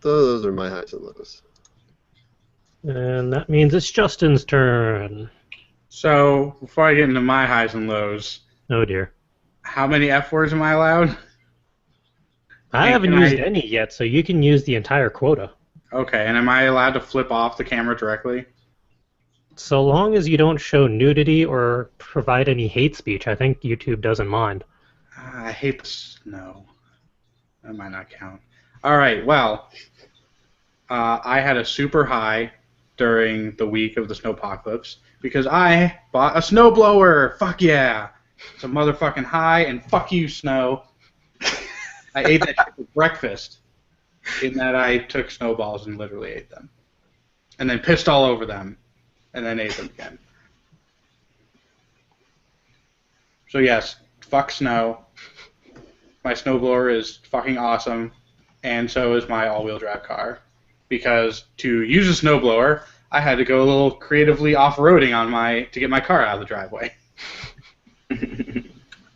Those are my highs and lows. And that means it's Justin's turn. So, before I get into my highs and lows, Oh dear. how many F words am I allowed? I haven't used any yet, so you can use the entire quota. Okay, and am I allowed to flip off the camera directly? So long as you don't show nudity or provide any hate speech, I think YouTube doesn't mind. I hate the snow. That might not count. Alright, well, I had a super high during the week of the snowpocalypse because I bought a snowblower. Fuck yeah. It's a motherfucking high, and fuck you, snow. I ate that shit for breakfast in that I took snowballs and literally ate them. And then pissed all over them, and then ate them again. So yes, fuck snow. My snowblower is fucking awesome, and so is my all-wheel drive car. Because to use a snowblower, I had to go a little creatively off-roading to get my car out of the driveway.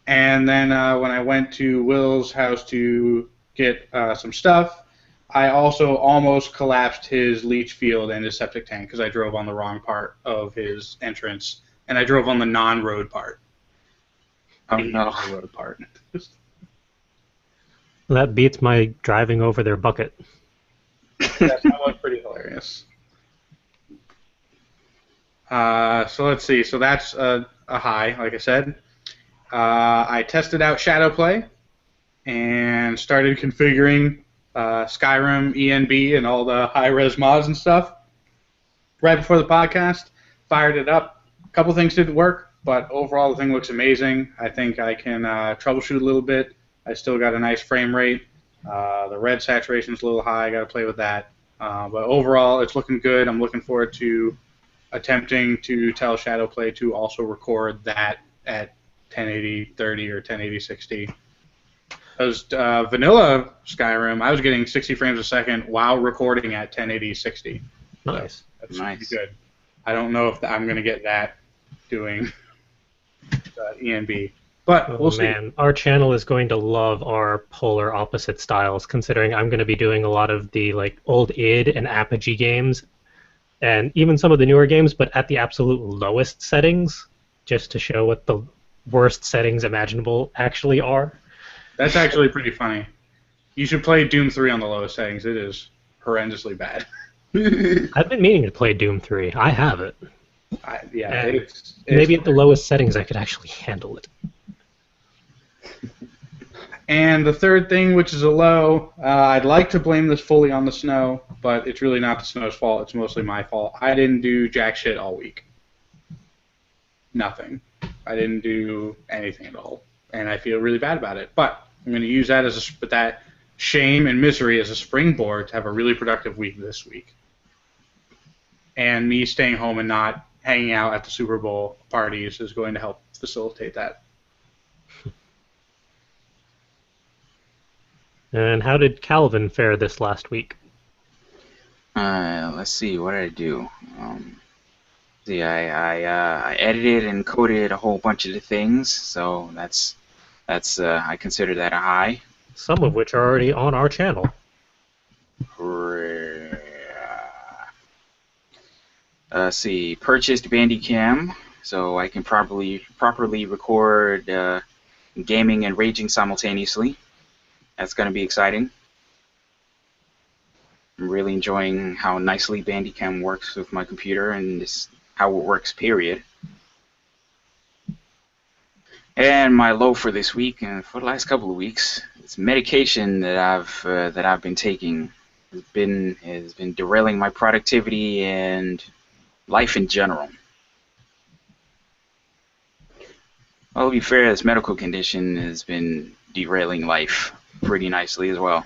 And then when I went to Will's house to get some stuff, I also almost collapsed his leach field and his septic tank because I drove on the wrong part of his entrance, and I drove on the non-road part. Oh no. The road part. That beats my driving over their bucket. That was pretty hilarious. So let's see. So that's a high, like I said. I tested out Shadowplay and started configuring Skyrim, ENB, and all the high-res mods and stuff. Right before the podcast, fired it up. A couple things didn't work, but overall the thing looks amazing. I think I can troubleshoot a little bit. I still got a nice frame rate. The red saturation's a little high. I got to play with that. But overall, it's looking good. I'm looking forward to attempting to tell Shadowplay to also record that at 1080-30 or 1080-60. Because vanilla Skyrim, I was getting 60 frames a second while recording at 1080-60. Nice. That's Nice. pretty good. I don't know if I'm going to get that doing ENB. But we'll see. Man, our channel is going to love our polar opposite styles, considering I'm going to be doing a lot of the old id and Apogee games, and even some of the newer games, but at the absolute lowest settings, just to show what the worst settings imaginable actually are. That's actually pretty funny. You should play Doom 3 on the lowest settings. It is horrendously bad. I've been meaning to play Doom 3. I have it. Yeah, Maybe at the lowest settings I could actually handle it. And the third thing, which is a low, I'd like to blame this fully on the snow, but it's really not the snow's fault. It's mostly my fault. I didn't do jack shit all week. Nothing. I didn't do anything at all, and I feel really bad about it. But I'm going to use that that shame and misery as a springboard to have a really productive week this week. And me staying home and not hanging out at the Super Bowl parties is going to help facilitate that. And how did Calvin fare this last week? Let's see, what did I do? I edited and coded a whole bunch of the things, so that's I consider that a high. Some of which are already on our channel. Let's see, purchased Bandicam, so I can properly record gaming and raging simultaneously. That's going to be exciting. I'm really enjoying how nicely Bandicam works with my computer and just how it works, period. And my low for this week and for the last couple of weeks, it's medication that I've been taking. Has been derailing my productivity and life in general. Well, to be fair, this medical condition has been derailing life pretty nicely as well.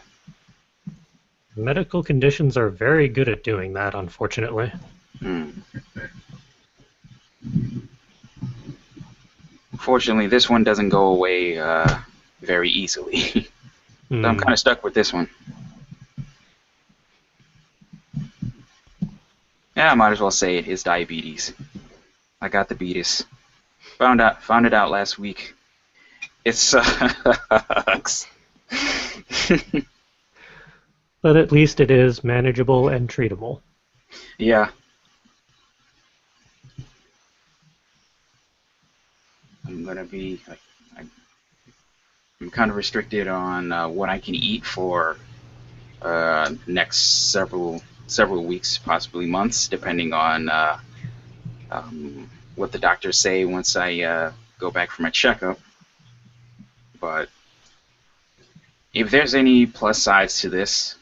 Medical conditions are very good at doing that, unfortunately. Fortunately, this one doesn't go away very easily. So I'm kind of stuck with this one. Yeah, I might as well say it is diabetes. I got the beatus. Found it out last week. It sucks. But at least it is manageable and treatable. Yeah. I'm gonna be I'm kind of restricted on what I can eat for next several weeks, possibly months, depending on what the doctors say once I go back for my checkup. But if there's any plus sides to this,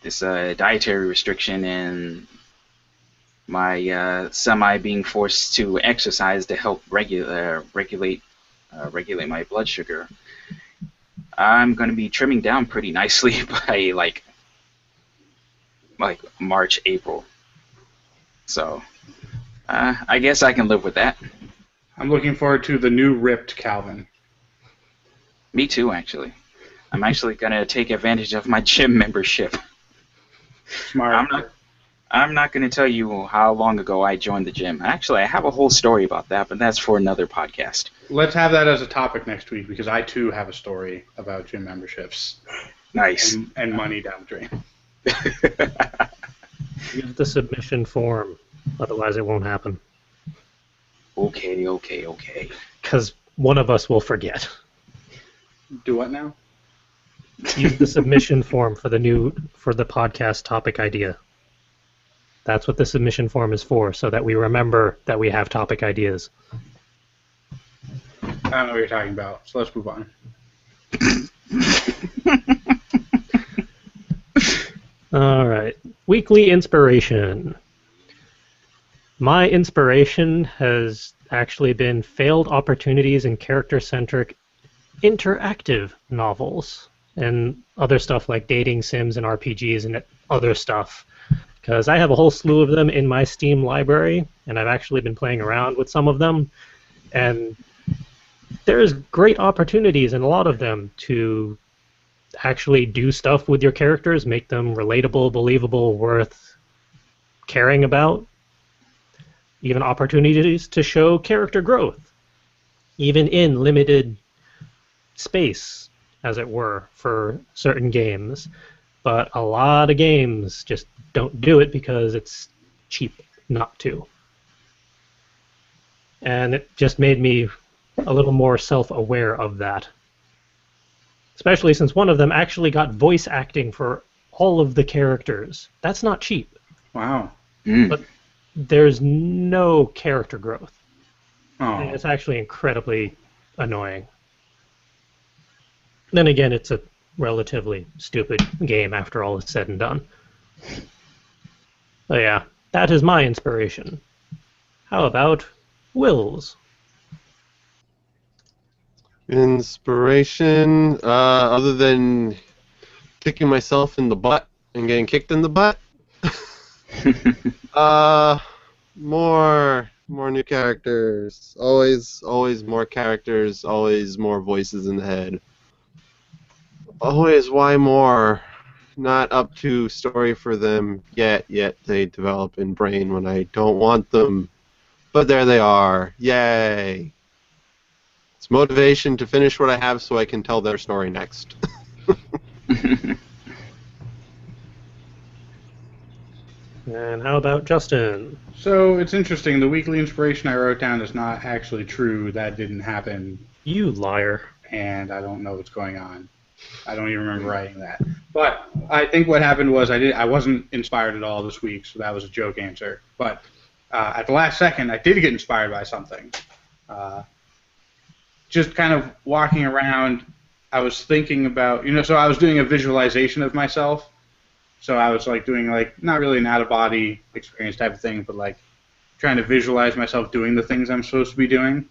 this dietary restriction and my semi being forced to exercise to help regulate my blood sugar, I'm going to be trimming down pretty nicely by like March, April. So I guess I can live with that. I'm looking forward to the new ripped Calvin. Me too, actually. I'm actually going to take advantage of my gym membership. Smart. I'm not going to tell you how long ago I joined the gym. Actually, I have a whole story about that, but that's for another podcast. Let's have that as a topic next week, because I too have a story about gym memberships. Nice. And money down the drain. Use the submission form, otherwise it won't happen. Okay. Because one of us will forget. Do what now? Use the submission form for the podcast topic idea. That's what the submission form is for, so that we remember that we have topic ideas. I don't know what you're talking about, so let's move on. All right. Weekly inspiration. My inspiration has actually been failed opportunities in character-centric interactive novels and other stuff like dating sims and RPGs and other stuff. Because I have a whole slew of them in my Steam library, and I've actually been playing around with some of them. And there's great opportunities in a lot of them to actually do stuff with your characters, make them relatable, believable, worth caring about. Even opportunities to show character growth, even in limited space, as it were, for certain games. But a lot of games just don't do it because it's cheap not to. And it just made me a little more self-aware of that. Especially since one of them actually got voice acting for all of the characters. That's not cheap. Wow. But there's no character growth. Oh. And it's actually incredibly annoying. Then again, it's a relatively stupid game after all is said and done. So yeah, that is my inspiration. How about Will's? Inspiration, other than kicking myself in the butt and getting kicked in the butt. More new characters. Always more characters. Always more voices in the head. Always why more? Not up to story for them yet they develop in brain when I don't want them. But there they are. Yay! It's motivation to finish what I have so I can tell their story next. And how about Justin? So it's interesting. The weekly inspiration I wrote down is not actually true. That didn't happen, You liar. and I don't know what's going on. I don't even remember writing that. But I think what happened was I wasn't inspired at all this week, so that was a joke answer. But at the last second, I did get inspired by something. Just kind of walking around, I was thinking about, so I was doing a visualization of myself. So I was like doing like not really an out-of-body experience type of thing, but like trying to visualize myself doing the things I'm supposed to be doing.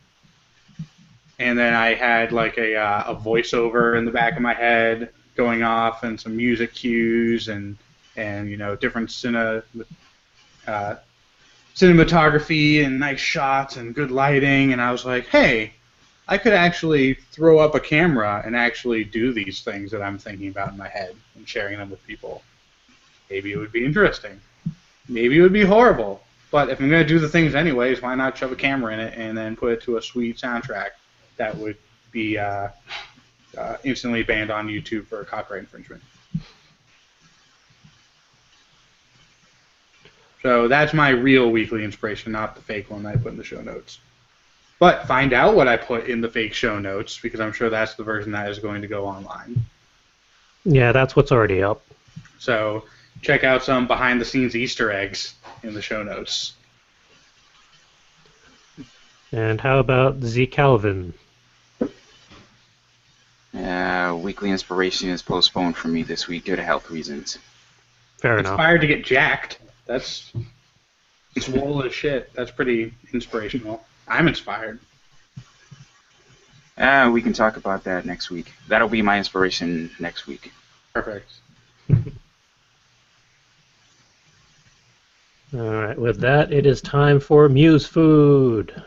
And then I had like a voiceover in the back of my head going off, and some music cues, and different cinematography and nice shots and good lighting. And I was like, hey, I could actually throw up a camera and actually do these things that I'm thinking about in my head and sharing them with people. Maybe it would be interesting. Maybe it would be horrible. But if I'm going to do the things anyways, why not shove a camera in it and then put it to a sweet soundtrack that would be instantly banned on YouTube for copyright infringement? So that's my real weekly inspiration, not the fake one that I put in the show notes. But find out what I put in the fake show notes, because I'm sure that's the version that is going to go online. Yeah, that's what's already up. So check out some behind-the-scenes Easter eggs in the show notes. And how about Z Calvin? Weekly inspiration is postponed for me this week due to health reasons. Fair enough. Inspired to get jacked. That's swole as shit. That's pretty inspirational. I'm inspired. We can talk about that next week. That'll be my inspiration next week. Perfect. All right, with that, it is time for Muse Food.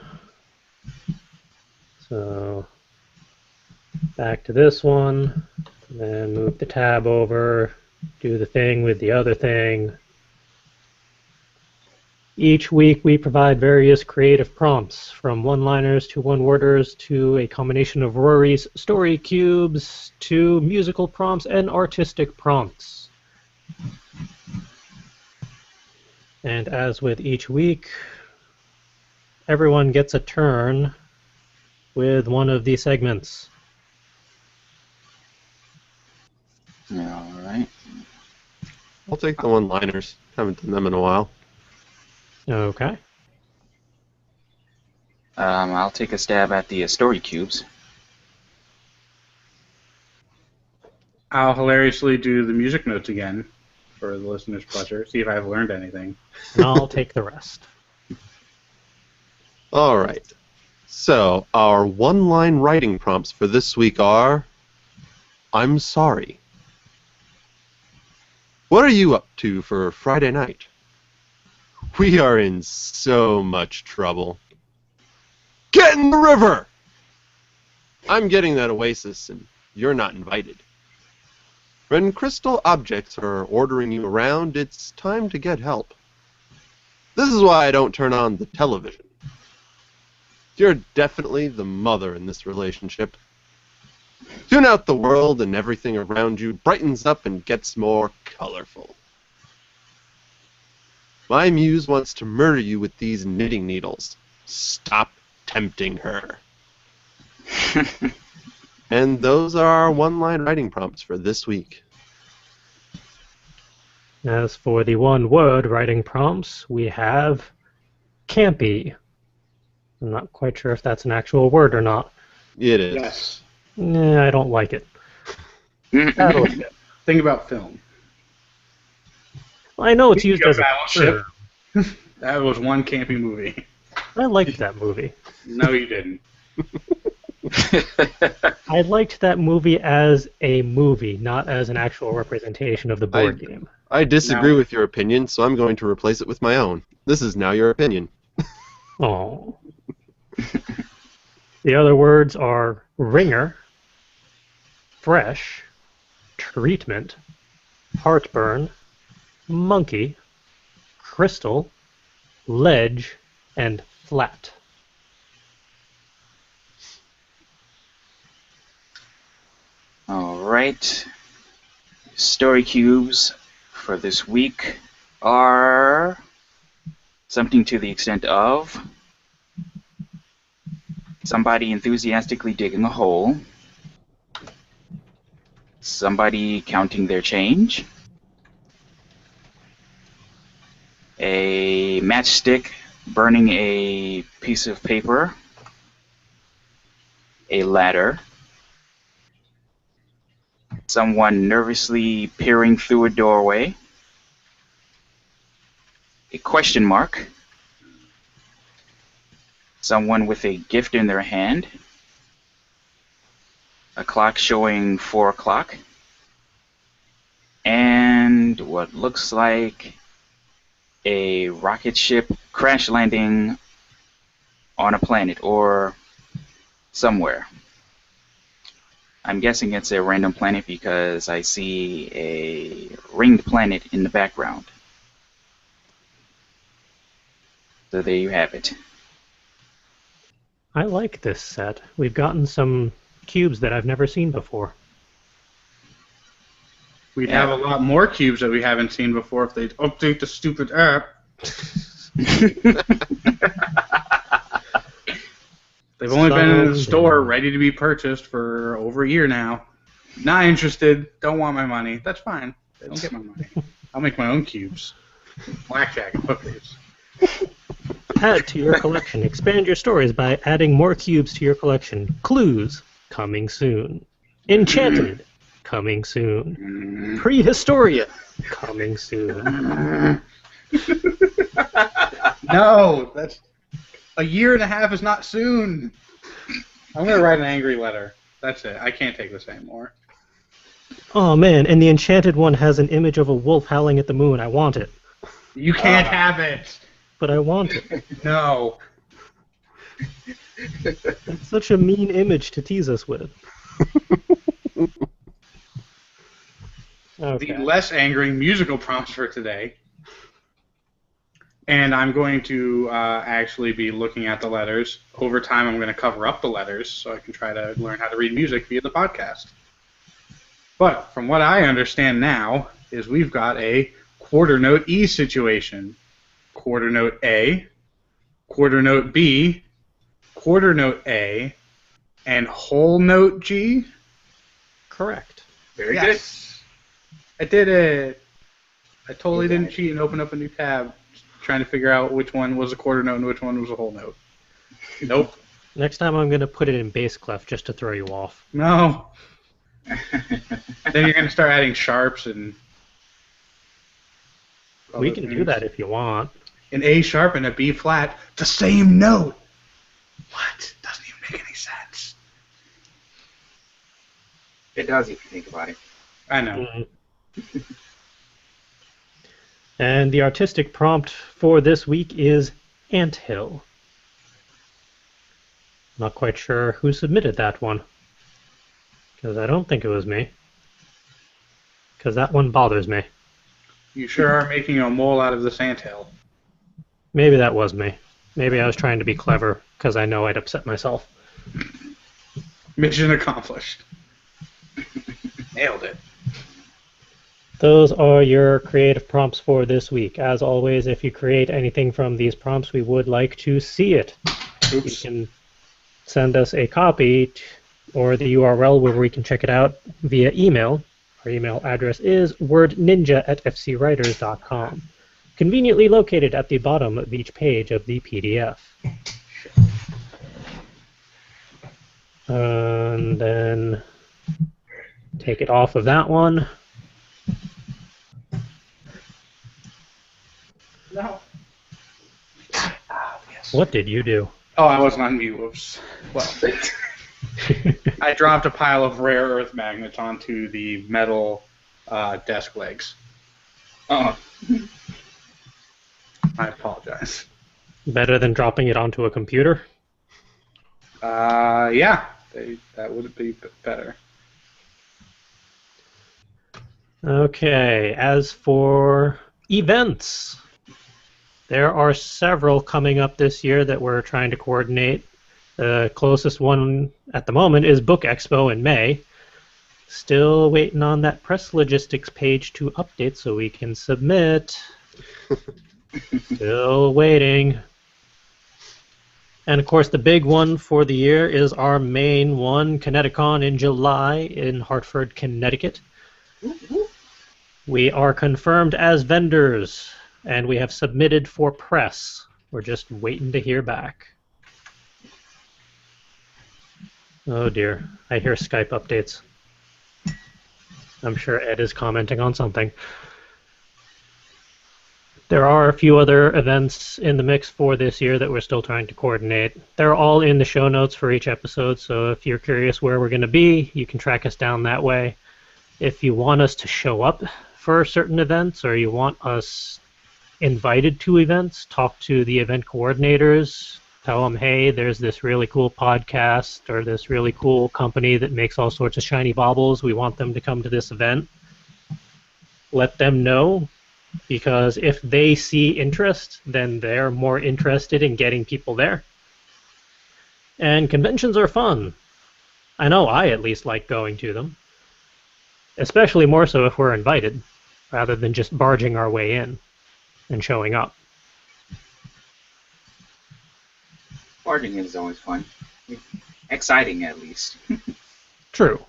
So, back to this one, then move the tab over, do the thing with the other thing. Each week we provide various creative prompts, from one-liners to one-worders to a combination of Rory's story cubes to musical prompts and artistic prompts. And as with each week, everyone gets a turn with one of these segments. All right. I'll take the one-liners. Haven't done them in a while. Okay. I'll take a stab at the story cubes. I'll hilariously do the music notes again for the listener's pleasure. See if I've learned anything. And I'll take the rest. All right. So, our one-line writing prompts for this week are, I'm sorry. What are you up to for Friday night? We are in so much trouble. Get in the river! I'm getting that oasis, and you're not invited. When crystal objects are ordering you around, it's time to get help. This is why I don't turn on the television. You're definitely the mother in this relationship. Tune out the world and everything around you brightens up and gets more colorful. My muse wants to murder you with these knitting needles. Stop tempting her. And those are our one-line writing prompts for this week. As for the one-word writing prompts, we have campy. I'm not quite sure if that's an actual word or not. It is. Yes. I don't like it. That'll do. Think about film. I know it's used Speaking as of a Battleship. term. That was one campy movie. I liked that movie. No, you didn't. I liked that movie as a movie, not as an actual representation of the board game. I disagree No. with your opinion, so I'm going to replace it with my own. This is now your opinion. Oh. The other words are ringer, fresh, treatment, heartburn, monkey, crystal, ledge, and flat. All right. Story cubes for this week are something to the extent of somebody enthusiastically digging a hole, somebody counting their change, a matchstick burning a piece of paper, a ladder, someone nervously peering through a doorway, a question mark, someone with a gift in their hand, a clock showing 4 o'clock, and what looks like a rocket ship crash landing on a planet or somewhere. I'm guessing it's a random planet because I see a ringed planet in the background. So there you have it. I like this set. We've gotten some cubes that I've never seen before. We'd have a lot more cubes that we haven't seen before if they'd update the stupid app. They've only been in the store ready to be purchased for over a year now. Not interested. Don't want my money. That's fine. They don't get my money. I'll make my own cubes. Blackjack and hookers. Add to your collection. Expand your stories by adding more cubes to your collection. Clues, coming soon. Enchanted, coming soon. Mm. Prehistoria, coming soon. No, that's a year and a half is not soon. I'm gonna write an angry letter. That's it. I can't take this anymore. Oh man, and the enchanted one has an image of a wolf howling at the moon. I want it. You can't have it. But I want it. No. It's such a mean image to tease us with. Okay. The less angry musical prompts for today. And I'm going to actually be looking at the letters. Over time, I'm going to cover up the letters so I can try to learn how to read music via the podcast. But from what I understand now is we've got a quarter note E situation. Quarter note A, quarter note B, quarter note A, and whole note G. Correct. Very Yes. I did it. I totally didn't cheat and open up a new tab trying to figure out which one was a quarter note and which one was a whole note. Nope. Next time I'm going to put it in bass clef just to throw you off. No. good. Then you're going to start adding sharps and... We can do that if you want. An A sharp and a B flat, the same note. What? Doesn't even make any sense. It does if you think about it. I know. Mhm. And the artistic prompt for this week is Anthill. Not quite sure who submitted that one, because I don't think it was me, because that one bothers me. You sure are making a mole out of this anthill. Maybe that was me. Maybe I was trying to be clever, because I know I'd upset myself. Mission accomplished. Nailed it. Those are your creative prompts for this week. As always, if you create anything from these prompts, we would like to see it. You Oops. can send us a copy or the URL where we can check it out via email. Our email address is wordninja@fcwriters.com, conveniently located at the bottom of each page of the PDF. And then take it off of that one. No. What did you do? Oh, I wasn't on mute. Whoops. Well, I dropped a pile of rare earth magnets onto the metal desk legs. Oh, I apologize. Better than dropping it onto a computer? Yeah, that would be better. Okay, as for events, there are several coming up this year that we're trying to coordinate. The closest one at the moment is Book Expo in May. Still waiting on that press logistics page to update so we can submit. Still waiting. And of course, the big one for the year is our main one, Kineticon in July in Hartford, Connecticut. We are confirmed as vendors, and we have submitted for press. We're just waiting to hear back. Oh dear, I hear Skype updates. I'm sure Ed is commenting on something. There are a few other events in the mix for this year that we're still trying to coordinate. They're all in the show notes for each episode, so if you're curious where we're going to be, you can track us down that way. If you want us to show up for certain events, or you want us invited to events, talk to the event coordinators, tell them, hey, there's this really cool podcast or this really cool company that makes all sorts of shiny baubles. We want them to come to this event. Let them know, because if they see interest, then they're more interested in getting people there. And conventions are fun. I know I at least like going to them. Especially more so if we're invited, rather than just barging our way in and showing up. barging is always fun. Exciting, at least. True.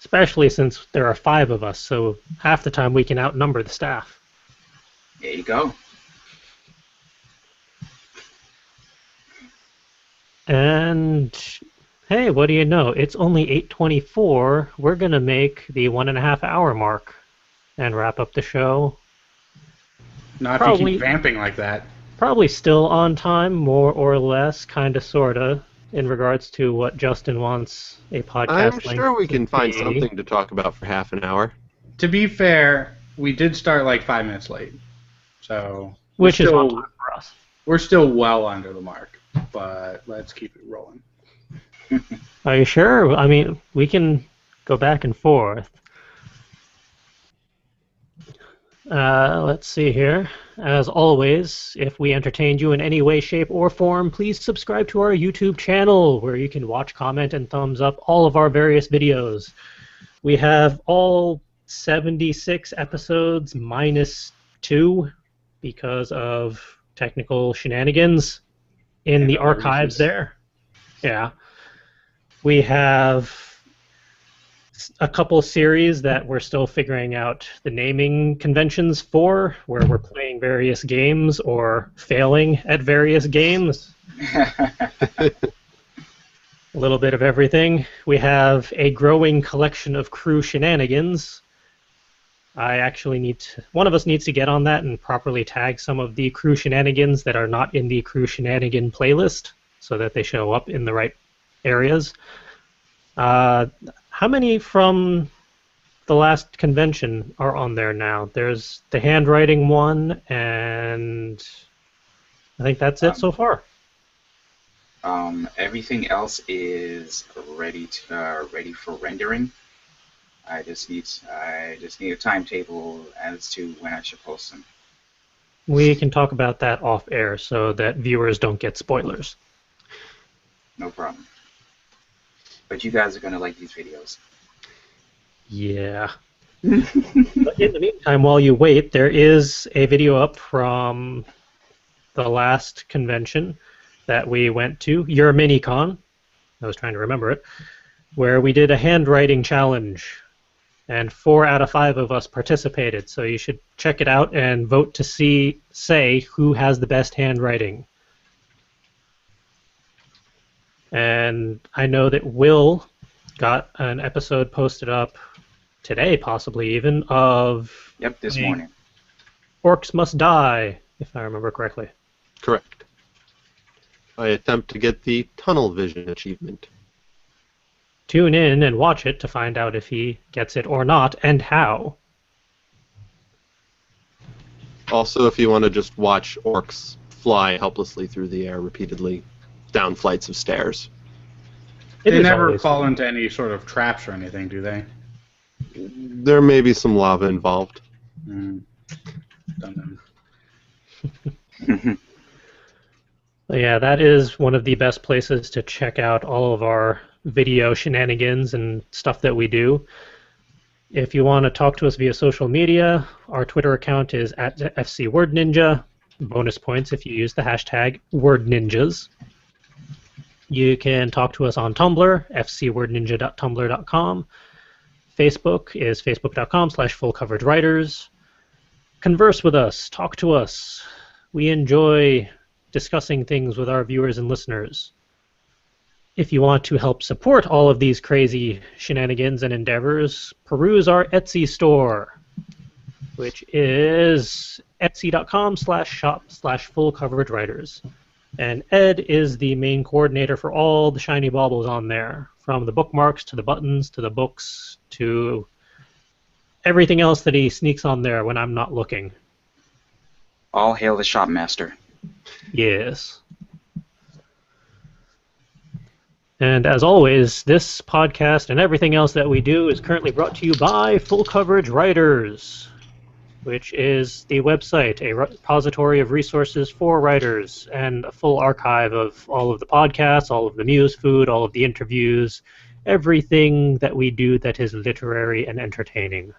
Especially since there are 5 of us, so half the time we can outnumber the staff. There you go. And Hey, what do you know? It's only 8:24. We're gonna make the 1.5 hour mark and wrap up the show. Not if you keep Probably, vamping like that. probably still on time, more or less, kinda, sorta, in regards to what Justin wants a I'm podcast length sure we to can find be. something to talk about for half an hour. To be fair, we did start like 5 minutes late, so Which is on time for us. we're still well under the mark. But let's keep it rolling. Are you sure? I mean, we can go back and forth. Let's see here. As always, if we entertained you in any way, shape, or form, please subscribe to our YouTube channel where you can watch, comment, and thumbs up all of our various videos. We have all 76 episodes minus 2 because of technical shenanigans in And the other archives reasons. there. Yeah. We have a couple series that we're still figuring out the naming conventions for, where we're playing various games or failing at various games. A little bit of everything. We have a growing collection of crew shenanigans. I actually one of us needs to get on that and properly tag some of the crew shenanigans that are not in the crew shenanigan playlist so that they show up in the right areas. How many from the last convention are on there now? There's the handwriting one, and I think that's it so far. Everything else is ready for rendering. I just need a timetable as to when I should post them. We can talk about that off air so that viewers don't get spoilers. No problem. But you guys are gonna like these videos. Yeah. But in the meantime, while you wait, there is a video up from the last convention that we went to, your Minicon. I was trying to remember it, where we did a handwriting challenge, and 4 out of 5 of us participated. So you should check it out and vote to say who has the best handwriting. And I know that Will got an episode posted up today, possibly even, of Yep, this morning. Orcs Must Die, if I remember correctly. Correct. I attempt to get the tunnel vision achievement. Tune in and watch it to find out if he gets it or not, and how. Also, if you want to just watch orcs fly helplessly through the air repeatedly down flights of stairs. They is never always fall fun. into any sort of traps or anything, do they? There may be some lava involved. Done them. Yeah, that is one of the best places to check out all of our video shenanigans and stuff that we do. If you want to talk to us via social media, our Twitter account is @FCWordNinja. Bonus points if you use the hashtag WordNinjas. You can talk to us on Tumblr, fcwordninja.tumblr.com. Facebook is facebook.com/fullcoveragewriters. Converse with us. Talk to us. We enjoy discussing things with our viewers and listeners. If you want to help support all of these crazy shenanigans and endeavors, peruse our Etsy store, which is etsy.com/shop/fullcoveragewriters. And Ed is the main coordinator for all the shiny baubles on there, from the bookmarks to the buttons to the books to everything else that he sneaks on there when I'm not looking. All hail the shopmaster. Yes. And as always, this podcast and everything else that we do is currently brought to you by Full Coverage Writers, which is the website, a repository of resources for writers, and a full archive of all of the podcasts, all of the Muse food, all of the interviews, everything that we do that is literary and entertaining.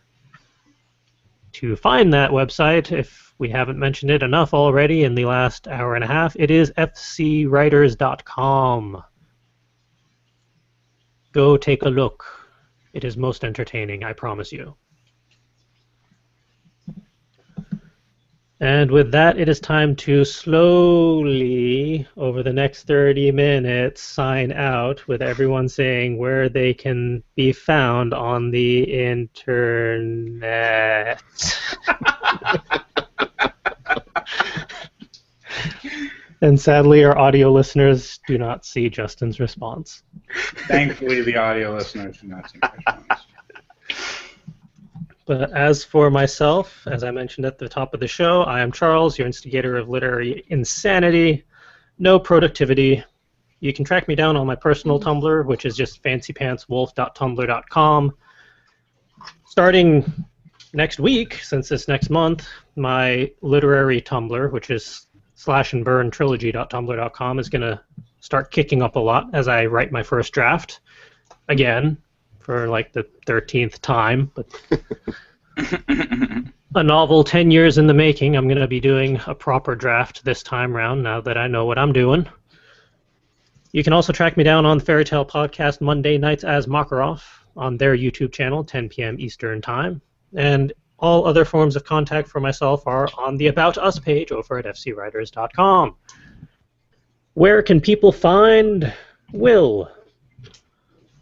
To find that website, if we haven't mentioned it enough already in the last hour and a half, it is fcwriters.com. Go take a look. It is most entertaining, I promise you. And with that, it is time to slowly me over the next 30 minutes sign out with everyone saying where they can be found on the internet. And sadly, our audio listeners do not see Justin's response. Thankfully, the audio listeners do not see my response. But as for myself, as I mentioned at the top of the show, I am Charles, your instigator of literary insanity. No productivity. You can track me down on my personal Tumblr, which is just fancypantswolf.tumblr.com. Starting next week, since it's next month, my literary Tumblr, which is slashandburntrilogy.tumblr.com, is going to start kicking up a lot as I write my first draft. Again, for like the 13th time. But a novel 10 years in the making. I'm going to be doing a proper draft this time round now that I know what I'm doing. You can also track me down on the Fairy Tale Podcast Monday nights as Makarov on their YouTube channel, 10 p.m. Eastern Time. And all other forms of contact for myself are on the About Us page over at fcwriters.com. Where can people find Will?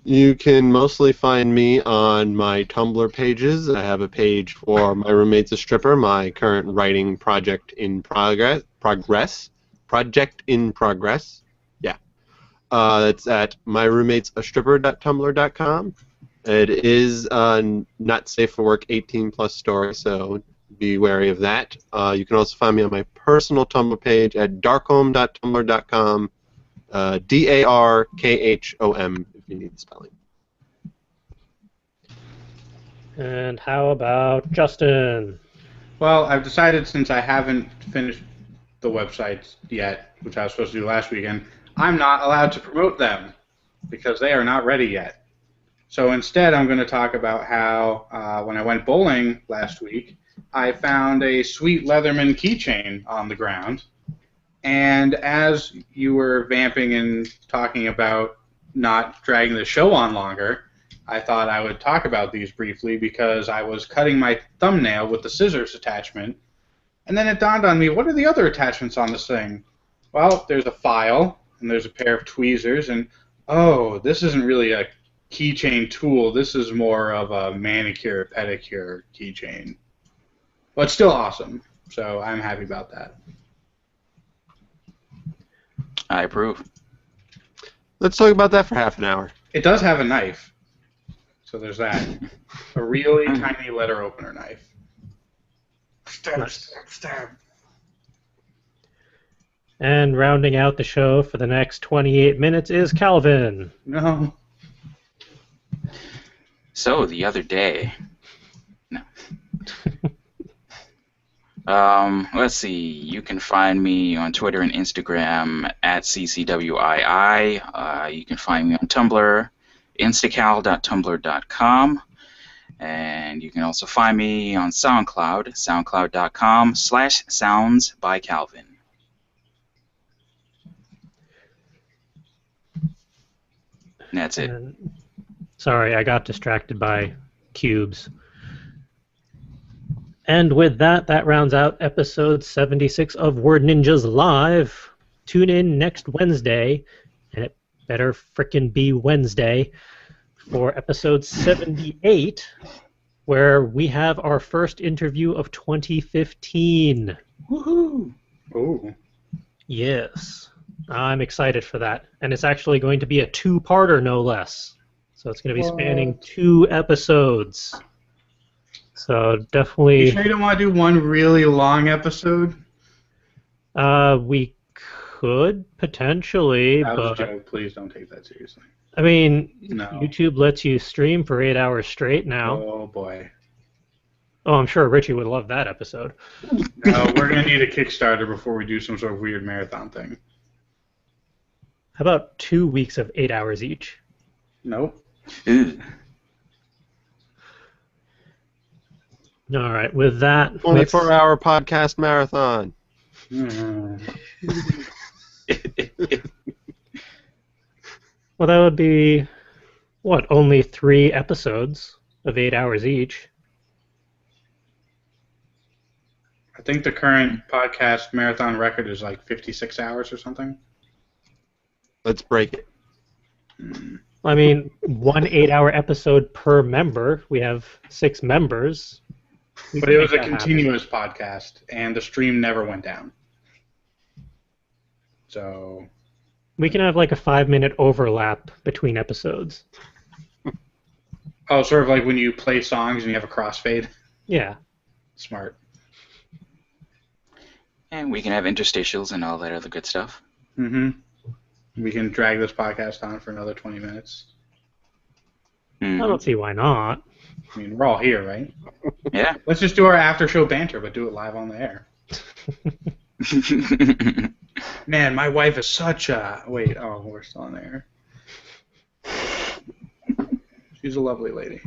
You can mostly find me on my Tumblr pages. I have a page for My Roommate's a Stripper, my current writing project in progress. Project in progress. Yeah. It's at myroommatesastripper.tumblr.com. It is not safe for work 18-plus story, so be wary of that. You can also find me on my personal Tumblr page at darkhom.tumblr.com, DARKHOM, if you need the spelling. And how about Justin? Well, I've decided, since I haven't finished the websites yet, which I was supposed to do last weekend, I'm not allowed to promote them because they are not ready yet. So instead, I'm going to talk about how when I went bowling last week, I found a sweet Leatherman keychain on the ground. And as you were vamping and talking about not dragging the show on longer, I thought I would talk about these briefly because I was cutting my thumbnail with the scissors attachment. And then it dawned on me, what are the other attachments on this thing? Well, there's a file, and there's a pair of tweezers, and oh, this isn't really a keychain tool. This is more of a manicure, pedicure keychain. But it's still awesome, so I'm happy about that. I approve. Let's talk about that for half an hour. It does have a knife, so there's that. A really tiny letter opener knife. Stab, stab, stab. And rounding out the show for the next 28 minutes is Calvin. No. So, the other day... No. Let's see. You can find me on Twitter and Instagram at CCWII. You can find me on Tumblr, instacal.tumblr.com. And you can also find me on SoundCloud, soundcloud.com/soundsbycalvin. And that's it. Sorry, I got distracted by cubes. And with that, that rounds out episode 76 of Word Ninjas Live. Tune in next Wednesday, and it better frickin' be Wednesday, for episode 78, where we have our first interview of 2015. Woohoo! Oh. Yes, I'm excited for that. And it's actually going to be a two-parter, no less. So it's going to be spanning 2 episodes. So definitely... You sure you don't want to do one really long episode? We could, potentially, That was but... a joke. Please don't take that seriously. I mean, No. YouTube lets you stream for 8 hours straight now. Oh, boy. Oh, I'm sure Richie would love that episode. No, we're going to need a Kickstarter before we do some sort of weird marathon thing. How about 2 weeks of 8 hours each? Nope. Ooh. All right, with that... 24-hour podcast marathon. Well, that would be, what, only 3 episodes of 8 hours each. I think the current podcast marathon record is like 56 hours or something. Let's break it. I mean, 1 8-hour episode per member. We have 6 members. But it was a continuous podcast, and the stream never went down. So We can have like a 5-minute overlap between episodes. oh, sort of like when you play songs and you have a crossfade. Yeah. Smart. And we can have interstitials and all that other good stuff. Mm-hmm. We can drag this podcast on for another 20 minutes. I don't see why not. I mean, we're all here, right? Yeah. Let's just do our after-show banter, but do it live on the air. Man, my wife is such a... Wait, oh, we're still on the air. She's a lovely lady.